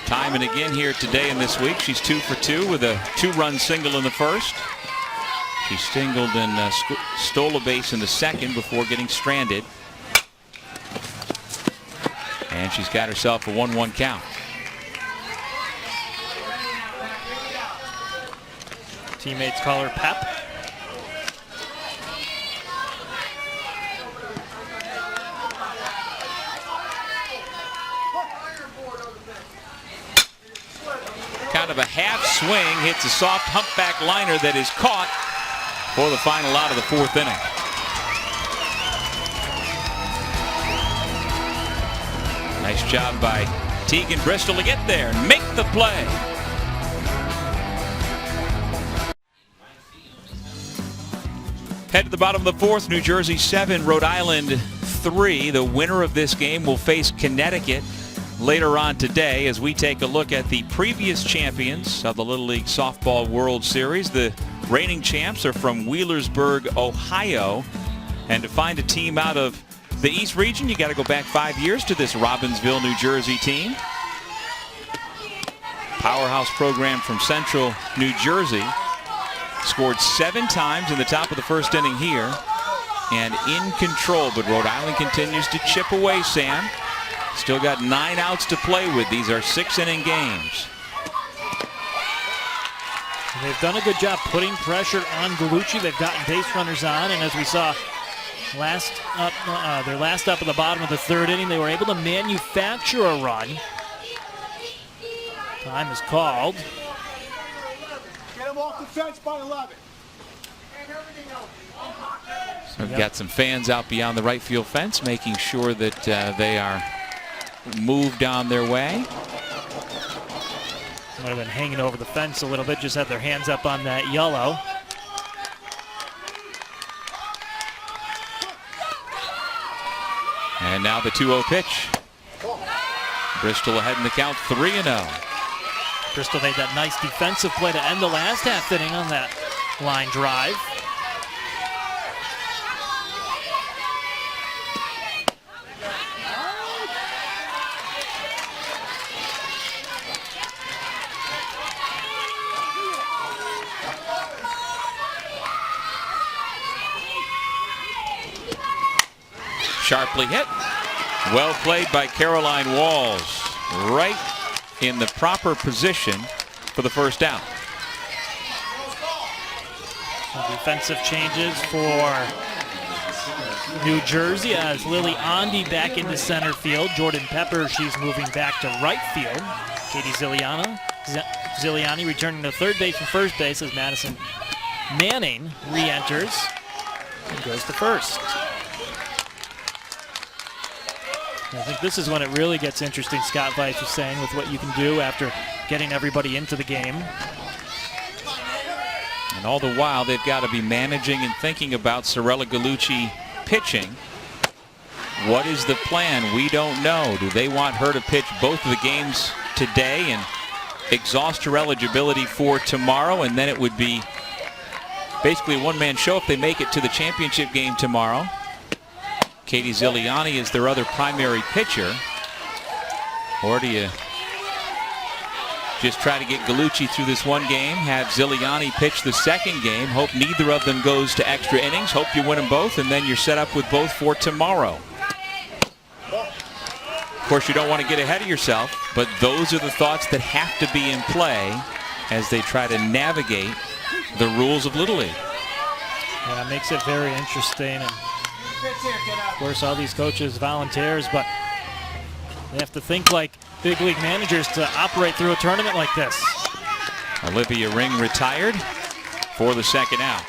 Speaker 1: time and again here today and this week. She's 2 for 2 with a 2-run single in the first. She singled and stole a base in the second before getting stranded. And she's got herself a 1-1 count.
Speaker 3: Teammates call her Pep.
Speaker 1: Kind of a half swing, hits a soft humpback liner that is caught for the final out of the 4th inning. Nice job by Tegan Bristol to get there and make the play. Head to the bottom of the 4th, New Jersey 7, Rhode Island 3. The winner of this game will face Connecticut later on today as we take a look at the previous champions of the Little League Softball World Series. The reigning champs are from Wheelersburg, Ohio. And to find a team out of the East region, you got to go back 5 years to this Robbinsville, New Jersey team. Powerhouse program from Central New Jersey. Scored 7 times in the top of the first inning here and in control, but Rhode Island continues to chip away, Sam. Still got 9 outs to play with. These are 6-inning games.
Speaker 3: They've done a good job putting pressure on Gallucci. They've gotten base runners on, and as we saw their last up at the bottom of the 3rd inning, they were able to manufacture a run. Time is called.
Speaker 4: Get him off the fence by 11.
Speaker 1: So we've got some fans out beyond the right field fence making sure that they are moved on their way.
Speaker 3: Might have been hanging over the fence a little bit, just had their hands up on that yellow.
Speaker 1: And now the 2-0 pitch. Bristol ahead in the count, 3-0.
Speaker 3: Bristol made that nice defensive play to end the last half inning on that line drive.
Speaker 1: Sharply hit. Well played by Caroline Walls. Right in the proper position for the first down.
Speaker 3: Some defensive changes for New Jersey as Lily Ondy back into center field. Jordan Pepper, she's moving back to right field. Katie Ziliani returning to third base from first base as Madison Manning re-enters and goes to first. I think this is when it really gets interesting, Scott Weiss was saying, with what you can do after getting everybody into the game.
Speaker 1: And all the while, they've got to be managing and thinking about Sorella Gallucci pitching. What is the plan? We don't know. Do they want her to pitch both of the games today and exhaust her eligibility for tomorrow? And then it would be basically a one-man show if they make it to the championship game tomorrow. Katie Ziliani is their other primary pitcher. Or do you just try to get Gallucci through this one game, have Ziliani pitch the second game, hope neither of them goes to extra innings, hope you win them both, and then you're set up with both for tomorrow. Of course, you don't want to get ahead of yourself, but those are the thoughts that have to be in play as they try to navigate the rules of Little League.
Speaker 3: Yeah, it makes it very interesting. And of course, all these coaches volunteers, but they have to think like big league managers to operate through a tournament like this.
Speaker 1: Olivia Ring retired for the second out.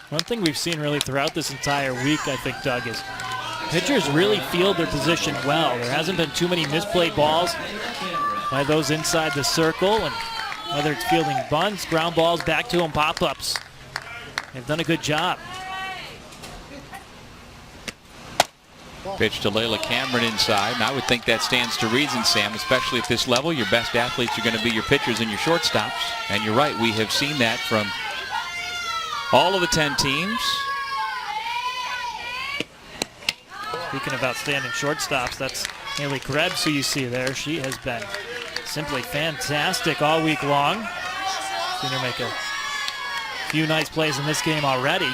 Speaker 3: One thing we've seen really throughout this entire week, I think, Doug, is pitchers really field their position well. There hasn't been too many misplayed balls by those inside the circle, and whether it's fielding bunts, ground balls, back to them, pop-ups. They've done a good job.
Speaker 1: Pitch to Layla Cameron inside, and I would think that stands to reason, Sam, especially at this level. Your best athletes are going to be your pitchers and your shortstops. And you're right, we have seen that from all of the 10 teams.
Speaker 3: Speaking of outstanding shortstops, that's Haley Krebs who you see there. She has been simply fantastic all week long. Seen her make a few nice plays in this game already.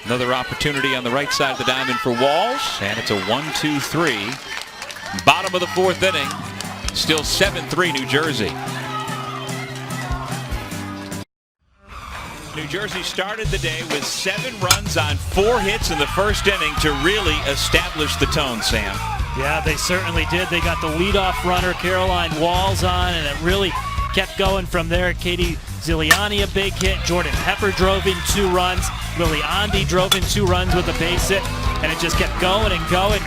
Speaker 1: Another opportunity on the right side of the diamond for Walls, and it's a 1-2-3. Bottom of the fourth inning, still 7-3 New Jersey. New Jersey started the day with 7 runs on 4 hits in the first inning to really establish the tone, Sam.
Speaker 3: Yeah, they certainly did. They got the leadoff runner, Caroline Walls, on, and it really kept going from there. Katie Ziliani, a big hit. Jordan Pepper drove in 2 runs. Lily Ondy drove in 2 runs with a base hit, and it just kept going and going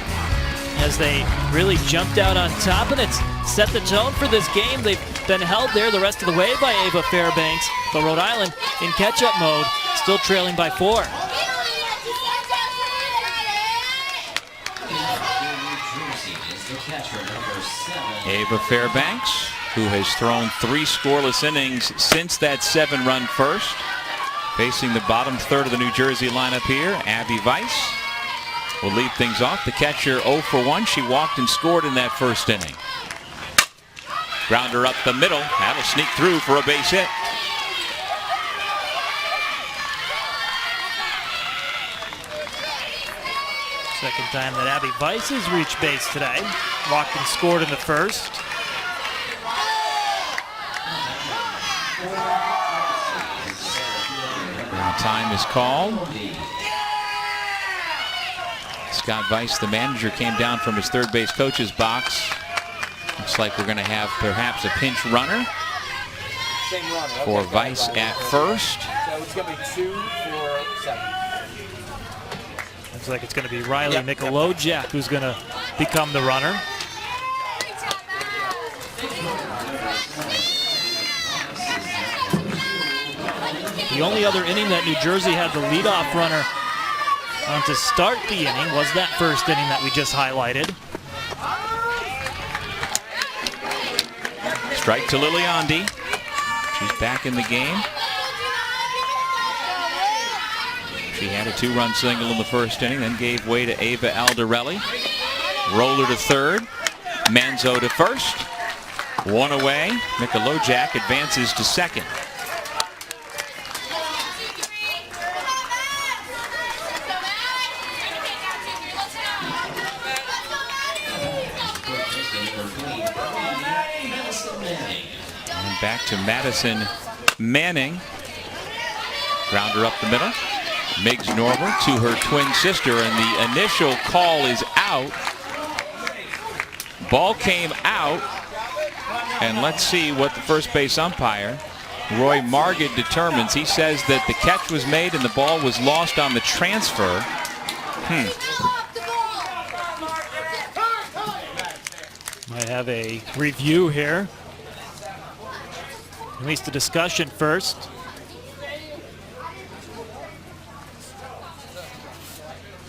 Speaker 3: as they really jumped out on top, and it's set the tone for this game. They've been held there the rest of the way by Ava Fairbanks, but Rhode Island in catch-up mode, still trailing by 4.
Speaker 1: Ava Fairbanks, who has thrown 3 scoreless innings since that 7-run first. Facing the bottom third of the New Jersey lineup here, Abby Weiss will lead things off. The catcher 0 for 1. She walked and scored in that first inning. Grounder up the middle. That'll sneak through for a base hit.
Speaker 3: Second time that Abby Weiss has reached base today. Walked and scored in the first.
Speaker 1: Time is called. Scott Weiss, the manager, came down from his third base coach's box Looks like we're going to have perhaps a pinch runner
Speaker 4: Same runner.
Speaker 1: for Vice at first.
Speaker 4: So it's going to be 2 for 7.
Speaker 3: Looks like it's going to be Riley Mikolojak who's going to become the runner. The only other inning that New Jersey had the leadoff runner on to start the inning was that first inning that we just highlighted.
Speaker 1: Strike to Liliondi. She's back in the game. She had a 2-run single in the first inning, then gave way to Ava Aldarelli. Roller to third. Manzo to first. 1 away. Mikolojak advances to second. And back to Madison Manning. Grounder up the middle. Miggs Norber to her twin sister, and the initial call is out. Ball came out, and let's see what the first base umpire, Roy Margid, determines. He says that the catch was made and the ball was lost on the transfer.
Speaker 3: Might have a review here. At least a discussion first.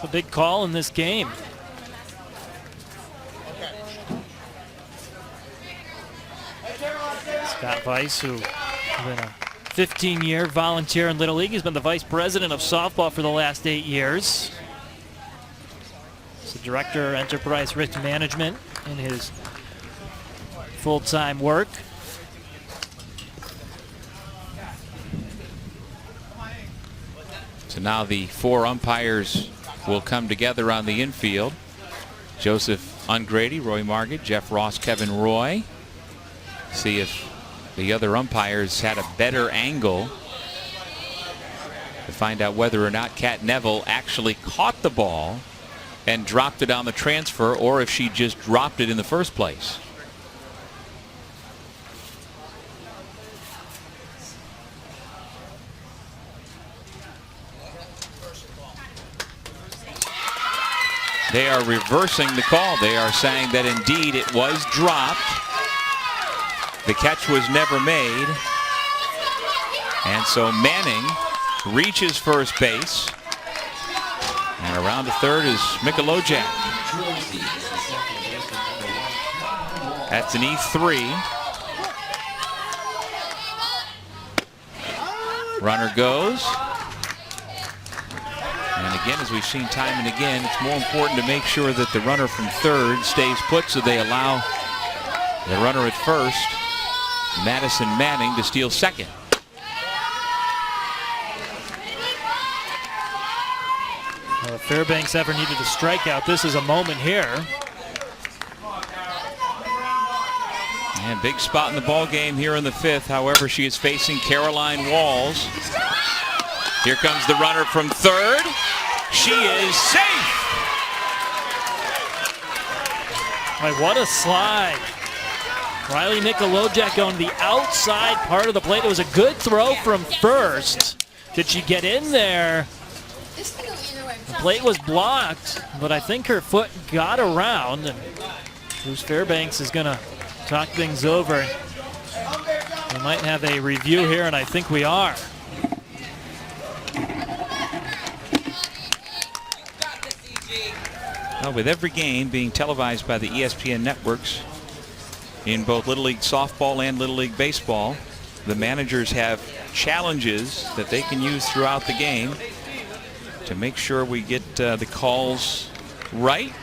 Speaker 3: A big call in this game. Scott Weiss, who has been a 15-year volunteer in Little League. He's been the vice president of softball for the last 8 years. He's the director of enterprise risk management in his full-time work.
Speaker 1: So now the 4 umpires will come together on the infield. Joseph Ungrady, Roy Margid, Jeff Ross, Kevin Roy. See if the other umpires had a better angle to find out whether or not Kat Neville actually caught the ball and dropped it on the transfer, or if she just dropped it in the first place. They are reversing the call. They are saying that indeed it was dropped. The catch was never made. And so Manning reaches first base. And around to third is Mikolojak. That's an E3. Runner goes. And again, as we've seen time and again, it's more important to make sure that the runner from third stays put, so they allow the runner at first, Madison Manning, to steal second.
Speaker 3: Well, if Fairbanks ever needed a strikeout, this is a moment here.
Speaker 1: And big spot in the ball game here in the 5th. However, she is facing Caroline Walls. Here comes the runner from third. She is safe.
Speaker 3: Boy, what a slide. Riley Mikolojak going to the outside part of the plate. It was a good throw from first. Did she get in there? The plate was blocked, but I think her foot got around. And Bruce Fairbanks is going to talk things over. We might have a review here, and I think we are.
Speaker 1: Well, with every game being televised by the ESPN networks in both Little League softball and Little League baseball, the managers have challenges that they can use throughout the game to make sure we get the calls right.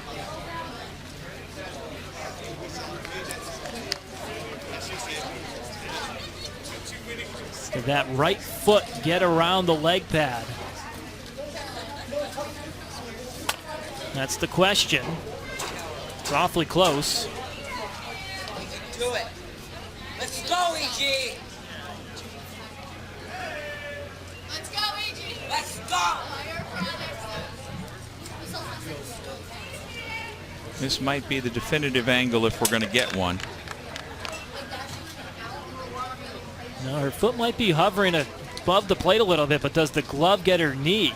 Speaker 3: Did that right foot get around the leg pad? That's the question. It's awfully close.
Speaker 5: Do it. Let's go, E.G.
Speaker 6: Let's go, E.G.
Speaker 5: Let's go.
Speaker 1: This might be the definitive angle if we're going to get one.
Speaker 3: No, her foot might be hovering above the plate a little bit, but does the glove get her knee?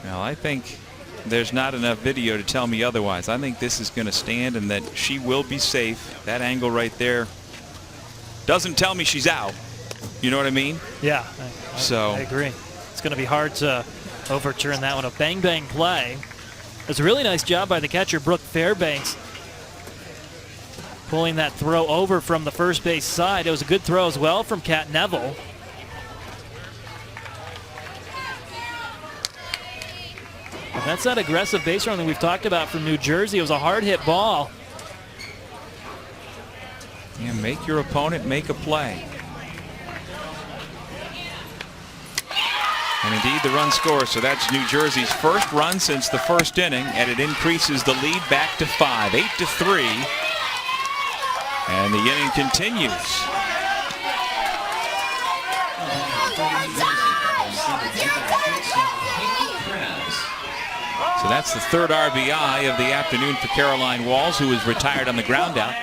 Speaker 1: Well, I think there's not enough video to tell me otherwise. I think this is going to stand and that she will be safe. That angle right there doesn't tell me she's out. You know what I mean?
Speaker 3: Yeah, I agree. It's going to be hard to overturn that one. A bang-bang play. It was a really nice job by the catcher, Brooke Fairbanks, pulling that throw over from the first base side. It was a good throw as well from Kat Neville. But that's that aggressive base running we've talked about from New Jersey. It was a hard hit ball.
Speaker 1: Yeah, make your opponent make a play. And indeed the run scores. So that's New Jersey's first run since the first inning, and it increases the lead back to 5, 8-3. And the inning continues. So that's the third RBI of the afternoon for Caroline Walls, who is retired on the ground out.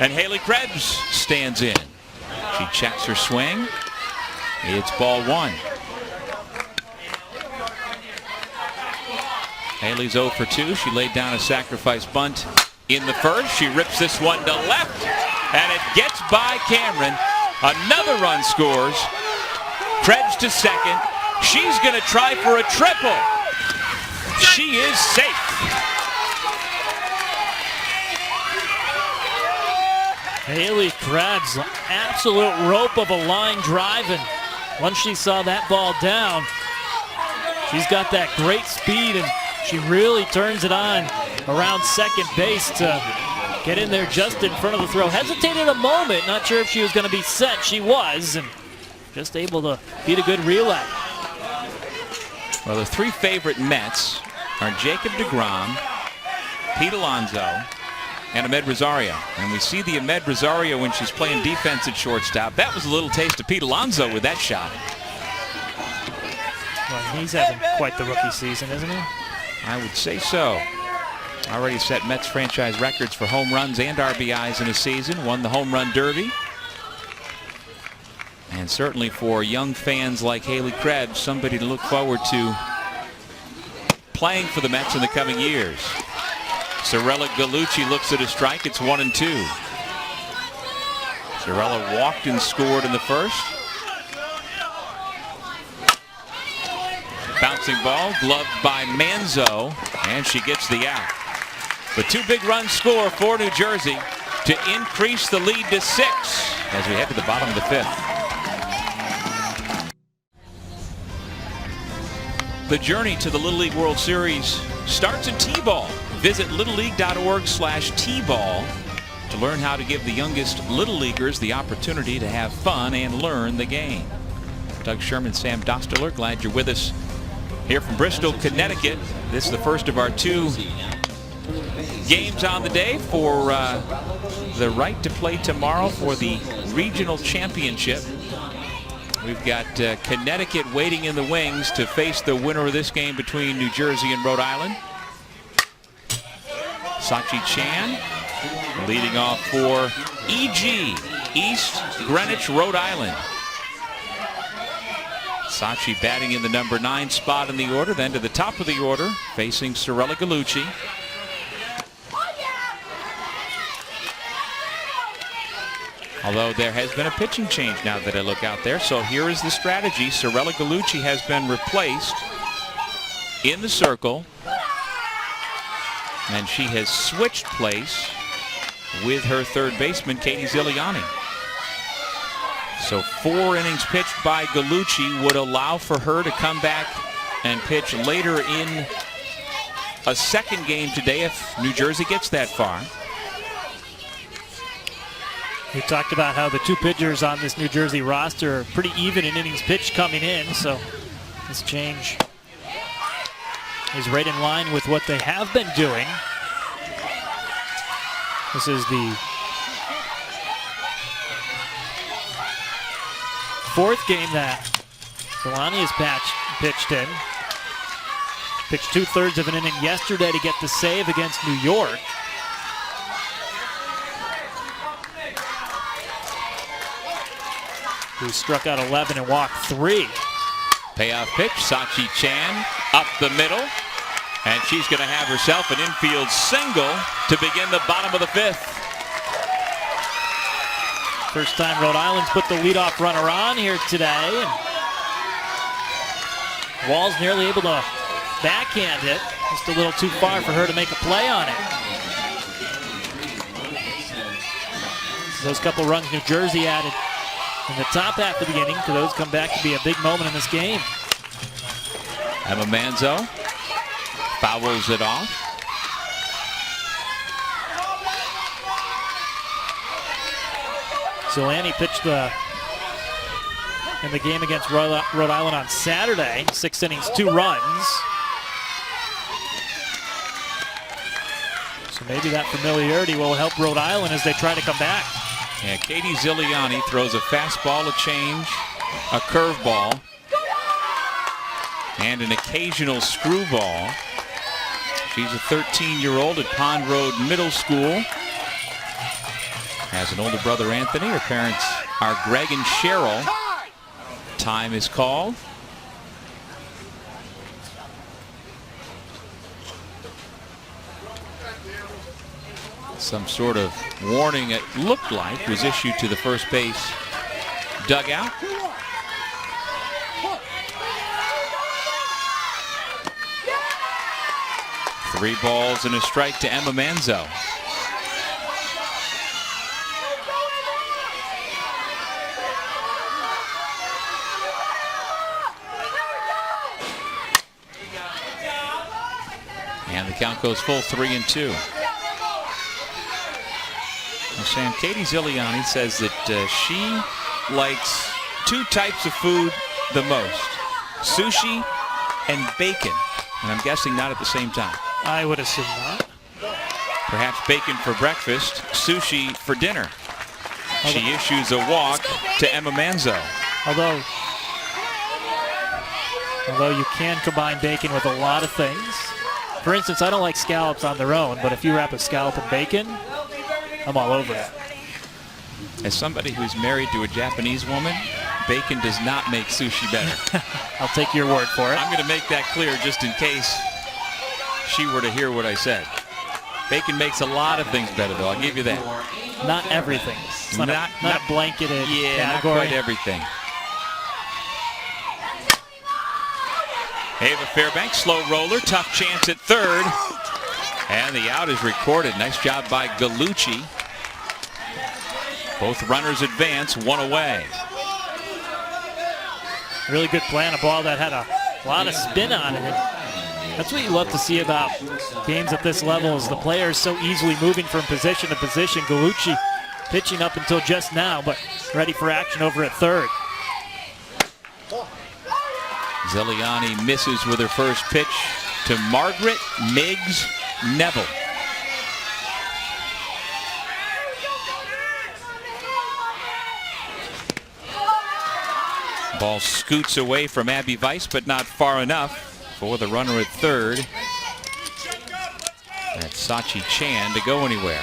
Speaker 1: And Haley Krebs stands in. She checks her swing. It's ball 1. Haley's 0 for 2. She laid down a sacrifice bunt in the first. She rips this one to left, and it gets by Cameron. Another run scores. Krebs to second. She's going to try for a triple. She is safe.
Speaker 3: Haley Krebs, absolute rope of a line drive, and once she saw that ball down, she's got that great speed, and she really turns it on around second base to get in there just in front of the throw. Hesitated a moment, not sure if she was going to be set. She was, and just able to beat a good relay.
Speaker 1: Well, the three favorite Mets are Jacob deGrom, Pete Alonso, and Ahmed Rosario. And we see the Ahmed Rosario when she's playing defense at shortstop. That was a little taste of Pete Alonso with that shot.
Speaker 3: Well, he's having quite the rookie season, isn't he?
Speaker 1: I would say so. Already set Mets franchise records for home runs and RBIs in a season. Won the home run derby. And certainly for young fans like Haley Krebs, somebody to look forward to playing for the Mets in the coming years. Sorella Gallucci looks at a strike. It's 1-2. Sorella walked and scored in the first. Bouncing ball, gloved by Manzo, and she gets the out. The two big runs score for New Jersey to increase the lead to 6 as we head to the bottom of the 5th. The journey to the Little League World Series starts in T-ball. Visit littleleague.org/T-ball to learn how to give the youngest Little Leaguers the opportunity to have fun and learn the game. Doug Sherman, Sam Dosteler, glad you're with us here from Bristol, Connecticut. This is the first of our 2 games on the day for the right to play tomorrow for the regional championship. We've got Connecticut waiting in the wings to face the winner of this game between New Jersey and Rhode Island. Sachi Chan leading off for EG, East Greenwich, Rhode Island. Sachi batting in the number 9 spot in the order, then to the top of the order, facing Sorella Gallucci. Although there has been a pitching change now that I look out there. So here is the strategy. Sorella Gallucci has been replaced in the circle. And she has switched place with her third baseman, Katie Ziliani. So 4 innings pitched by Gallucci would allow for her to come back and pitch later in a second game today if New Jersey gets that far.
Speaker 3: We talked about how the 2 pitchers on this New Jersey roster are pretty even in innings pitched coming in, so this change is right in line with what they have been doing. This is the 4th game that Ziliani has pitched in. Pitched 2/3 of an inning yesterday to get the save against New York. who struck out 11 and walked 3.
Speaker 1: Payoff pitch, Sachi Chan up the middle. And she's going to have herself an infield single to begin the bottom of the 5th.
Speaker 3: First time Rhode Island's put the leadoff runner on here today. And Wall's nearly able to backhand it. Just a little too far for her to make a play on it. Those couple runs New Jersey added in the top half of the inning, could those come back to be a big moment in this game?
Speaker 1: Emma Manzo fouls it off.
Speaker 3: Zolani pitched in the game against Rhode Island on Saturday. 6 innings, 2 runs. So maybe that familiarity will help Rhode Island as they try to come back.
Speaker 1: Yeah, Katie Ziliani throws a fastball, a change, a curveball, and an occasional screwball. She's a 13-year-old at Pond Road Middle School. Has an older brother, Anthony. Her parents are Greg and Cheryl. Time is called. Some sort of warning, it looked like, was issued to the first base dugout. Three balls and a strike to Emma Manzo. And the count goes full 3-2. Sam, Katie Ziliani says that she likes 2 types of food the most: sushi and bacon. And I'm guessing not at the same time.
Speaker 3: I would assume not.
Speaker 1: Perhaps bacon for breakfast, sushi for dinner. She issues a walk to Emma Manzo.
Speaker 3: Although you can combine bacon with a lot of things. For instance, I don't like scallops on their own, but if you wrap a scallop in bacon, I'm all over it.
Speaker 1: As somebody who's married to a Japanese woman, bacon does not make sushi better.
Speaker 3: I'll take your word for it.
Speaker 1: I'm going to make that clear just in case she were to hear what I said. Bacon makes a lot of things better, though. I'll give you that.
Speaker 3: Not everything. It's not a blanketed
Speaker 1: category. Not quite everything. Ava Fairbanks, slow roller, tough chance at third. And the out is recorded. Nice job by Gallucci. Both runners advance, 1 away.
Speaker 3: Really good play on a ball that had a lot of spin on it. That's what you love to see about games at this level, is the players so easily moving from position to position. Gallucci pitching up until just now, but ready for action over at third.
Speaker 1: Ziliani misses with her first pitch to Margaret Miggs Neville. Ball scoots away from Abby Weiss, but not far enough for the runner at third. That's Sachi Chan to go anywhere.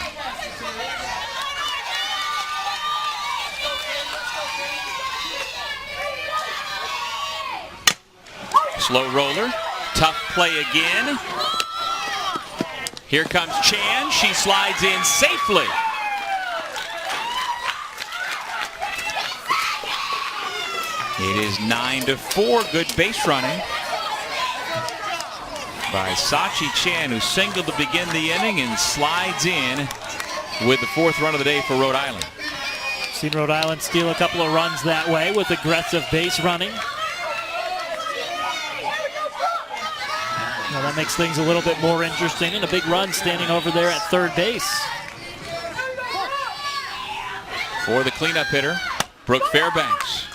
Speaker 1: Slow roller, tough play again. Here comes Chan, she slides in safely. It is 9-4, good base running by Sachi Chan, who singled to begin the inning and slides in with the 4th run of the day for Rhode Island.
Speaker 3: Seen Rhode Island steal a couple of runs that way with aggressive base running. Now that makes things a little bit more interesting, and a big run standing over there at third base.
Speaker 1: For the cleanup hitter, Brooke Fairbanks.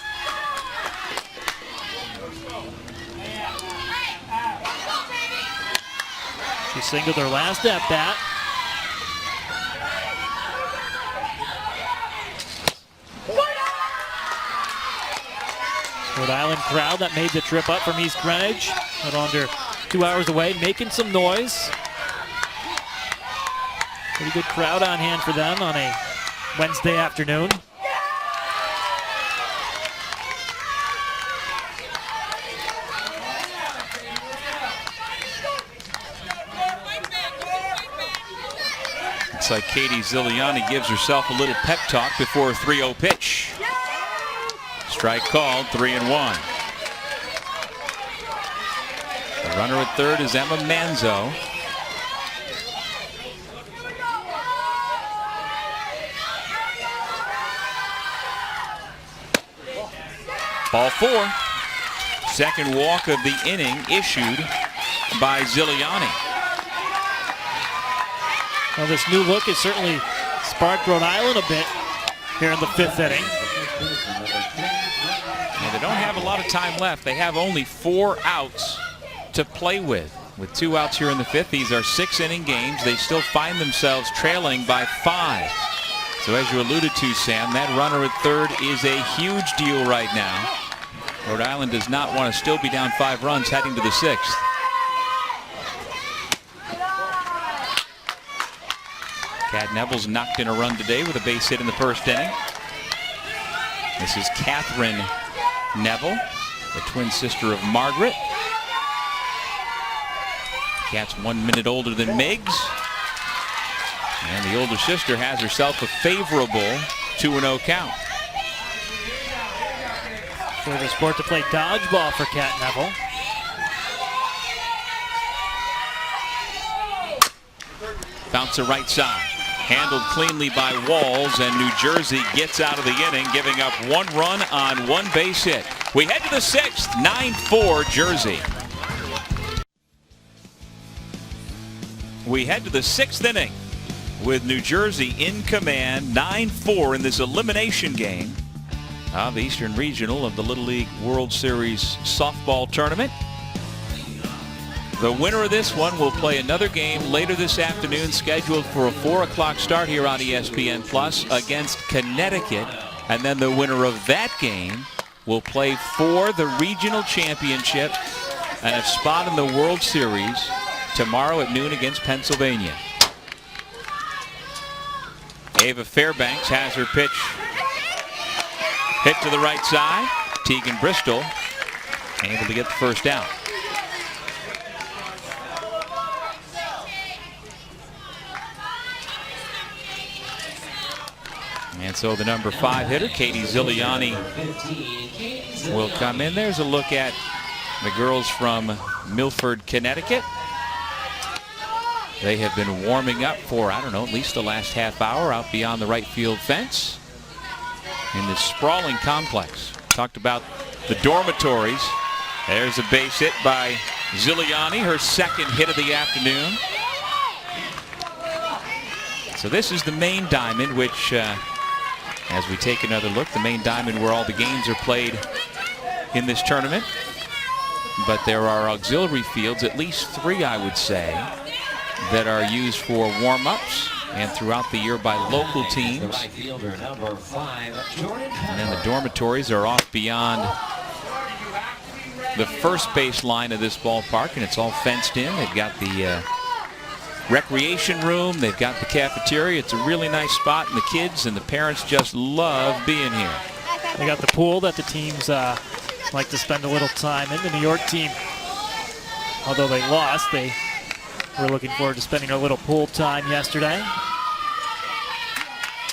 Speaker 3: She singled her last at bat. Rhode Island crowd that made the trip up from East Greenwich, not under 2 hours away, making some noise. Pretty good crowd on hand for them on a Wednesday afternoon.
Speaker 1: Looks like Katie Ziliani gives herself a little pep talk before a 3-0 pitch. Strike called, 3-1. The runner at third is Emma Manzo. Ball 4. Second walk of the inning issued by Ziliani.
Speaker 3: Well, this new look has certainly sparked Rhode Island a bit here in the 5th inning.
Speaker 1: Yeah, they don't have a lot of time left. They have only 4 outs to play with. With 2 outs here in the 5th, these are 6-inning games. They still find themselves trailing by 5. So as you alluded to, Sam, that runner at third is a huge deal right now. Rhode Island does not want to still be down 5 runs heading to the 6th. Kat Neville's knocked in a run today with a base hit in the 1st inning. This is Catherine Neville, the twin sister of Margaret. Kat's 1 minute older than Miggs. And the older sister has herself a favorable 2-0 count.
Speaker 3: Favorite sport to play dodgeball for Kat Neville.
Speaker 1: Bouncer right side. Handled cleanly by Walls, and New Jersey gets out of the inning, giving up 1 run on 1 base hit. We head to the 6th, 9-4 Jersey. We head to the 6th inning with New Jersey in command, 9-4 in this elimination game of the Eastern Regional of the Little League World Series softball tournament. The winner of this one will play another game later this afternoon, scheduled for a 4 o'clock start here on ESPN Plus against Connecticut. And then the winner of that game will play for the regional championship and a spot in the World Series tomorrow at noon against Pennsylvania. Ava Fairbanks has her pitch hit to the right side. Tegan Bristol able to get the first out. And so the number 5 hitter, Katie Ziliani, will come in. There's a look at the girls from Milford, Connecticut. They have been warming up for, I don't know, at least the last half hour out beyond the right field fence in this sprawling complex. Talked about the dormitories. There's a base hit by Ziliani, her 2nd hit of the afternoon. So this is the main diamond, which, as we take another look, the main diamond where all the games are played in this tournament. But there are auxiliary fields, at least 3, I would say, that are used for warm-ups and throughout the year by local teams. And then the dormitories are off beyond the first base line of this ballpark, and it's all fenced in. They've got the recreation room, they've got the cafeteria. It's a really nice spot, and the kids and the parents just love being here.
Speaker 3: They got the pool that the teams like to spend a little time in. The New York team, although they lost, they were looking forward to spending a little pool time yesterday.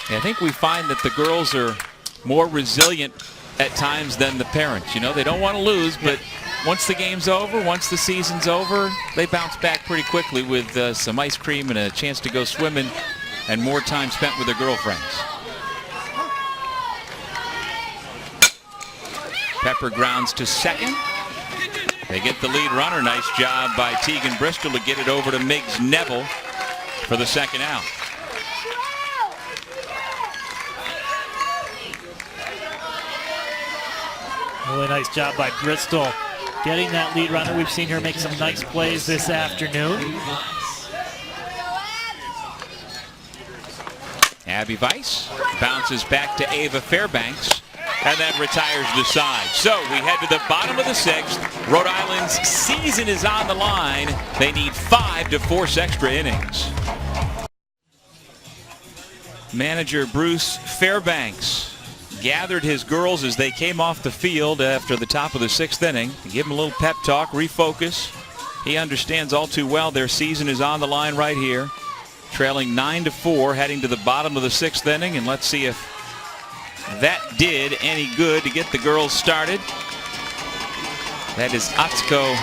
Speaker 1: Yeah, I think we find that the girls are more resilient at times than the parents. You know, they don't want to lose, but once the game's over, once the season's over, they bounce back pretty quickly with some ice cream and a chance to go swimming and more time spent with their girlfriends. Pepper grounds to 2nd. They get the lead runner. Nice job by Tegan Bristol to get it over to Miggs Neville for the 2nd out.
Speaker 3: Really nice job by Bristol getting that lead runner. We've seen her make some nice plays this afternoon.
Speaker 1: Abby Weiss bounces back to Ava Fairbanks, and then retires the side. So we head to the bottom of the 6th. Rhode Island's season is on the line. They need 5 to force extra innings. Manager Bruce Fairbanks gathered his girls as they came off the field after the top of the 6th inning to give them a little pep talk, refocus. He understands all too well their season is on the line right here. trailing 9-4, heading to the bottom of the 6th inning, and let's see if that did any good to get the girls started. That is Atsuko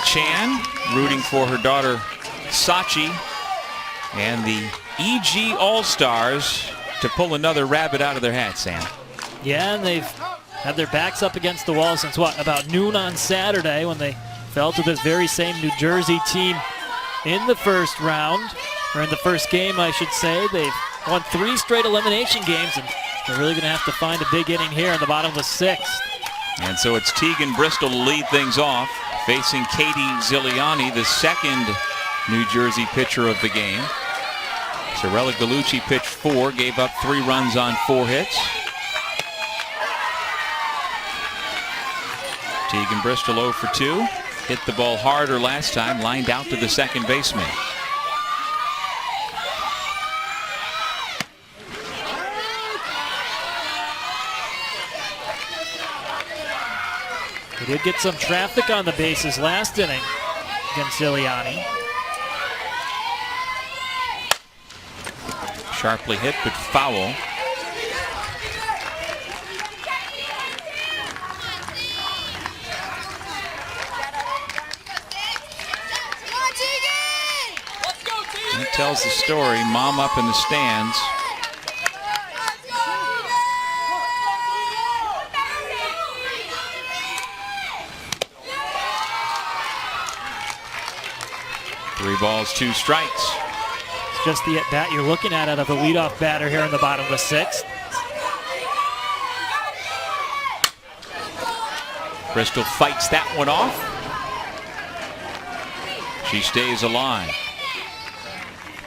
Speaker 1: Chan rooting for her daughter Sachi and the EG All-Stars to pull another rabbit out of their hat, Sam.
Speaker 3: Yeah, and they've had their backs up against the wall since about noon on Saturday when they fell to this very same New Jersey team in the first round, or in the first game, I should say. They've won 3 straight elimination games, and they're really going to have to find a big inning here in the bottom of the 6th.
Speaker 1: And so it's Tegan Bristol to lead things off, facing Katie Ziliani, the second New Jersey pitcher of the game. Sorella Gallucci pitched 4, gave up 3 runs on 4 hits. Tegan Bristol 0 for 2. Hit the ball harder last time, lined out to the second baseman.
Speaker 3: They did get some traffic on the bases last inning against Ziliani.
Speaker 1: Sharply hit, but foul. That tells the story. Mom up in the stands. Three balls, 2 strikes.
Speaker 3: It's just the at-bat you're looking at out of a leadoff batter here in the bottom of the 6th.
Speaker 1: Bristol fights that one off. She stays alive.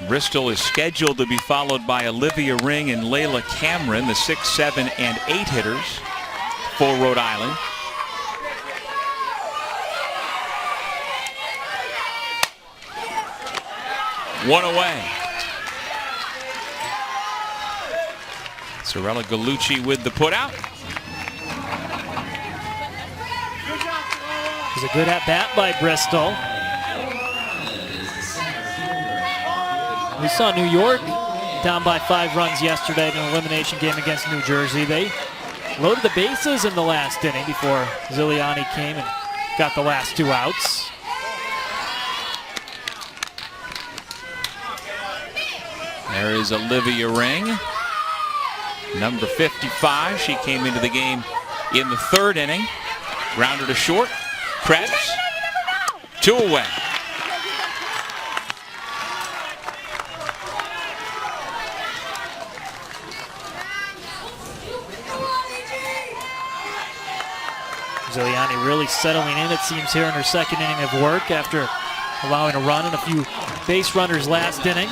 Speaker 1: Bristol is scheduled to be followed by Olivia Ring and Layla Cameron, the 6, 7, and 8 hitters for Rhode Island. One away. Sorella Gallucci with the putout.
Speaker 3: It was a good at-bat by Bristol. We saw New York down by 5 runs yesterday in an elimination game against New Jersey. They loaded the bases in the last inning before Ziliani came and got the last 2 outs.
Speaker 1: There is Olivia Ring, number 55. She came into the game in the 3rd inning. Grounded to short. Krebs, 2 away.
Speaker 3: Ziliani really settling in, it seems, here in her 2nd inning of work after allowing a run and a few base runners last inning.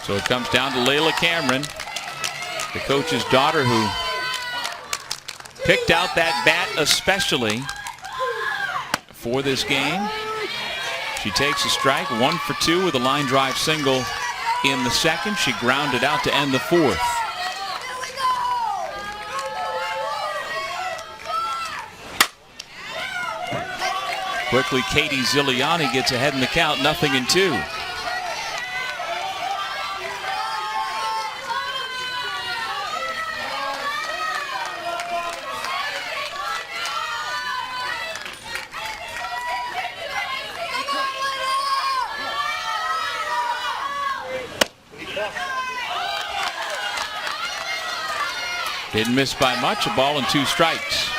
Speaker 1: So it comes down to Layla Cameron, the coach's daughter, who picked out that bat especially for this game. She takes a strike, 1 for 2 with a line drive single in the 2nd. She grounded out to end the 4th. Quickly, Katie Ziliani gets ahead in the count, 0-2. Didn't miss by much, a ball and 2 strikes.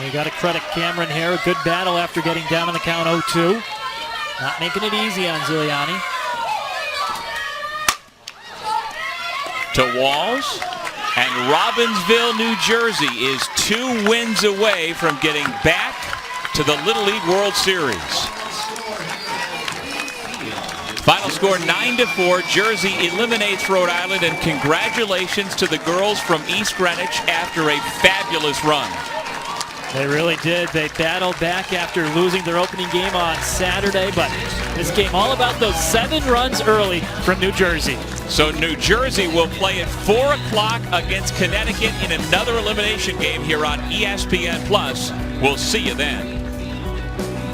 Speaker 3: You got to credit Cameron here. A good battle after getting down on the count 0-2. Not making it easy on Ziliani.
Speaker 1: To Walls. And Robbinsville, New Jersey is 2 wins away from getting back to the Little League World Series. Final score 9-4. Jersey eliminates Rhode Island, and congratulations to the girls from East Greenwich after a fabulous run.
Speaker 3: They really did. They battled back after losing their opening game on Saturday, but this game all about those 7 runs early from New Jersey.
Speaker 1: So New Jersey will play at 4 o'clock against Connecticut in another elimination game here on ESPN+. We'll see you then.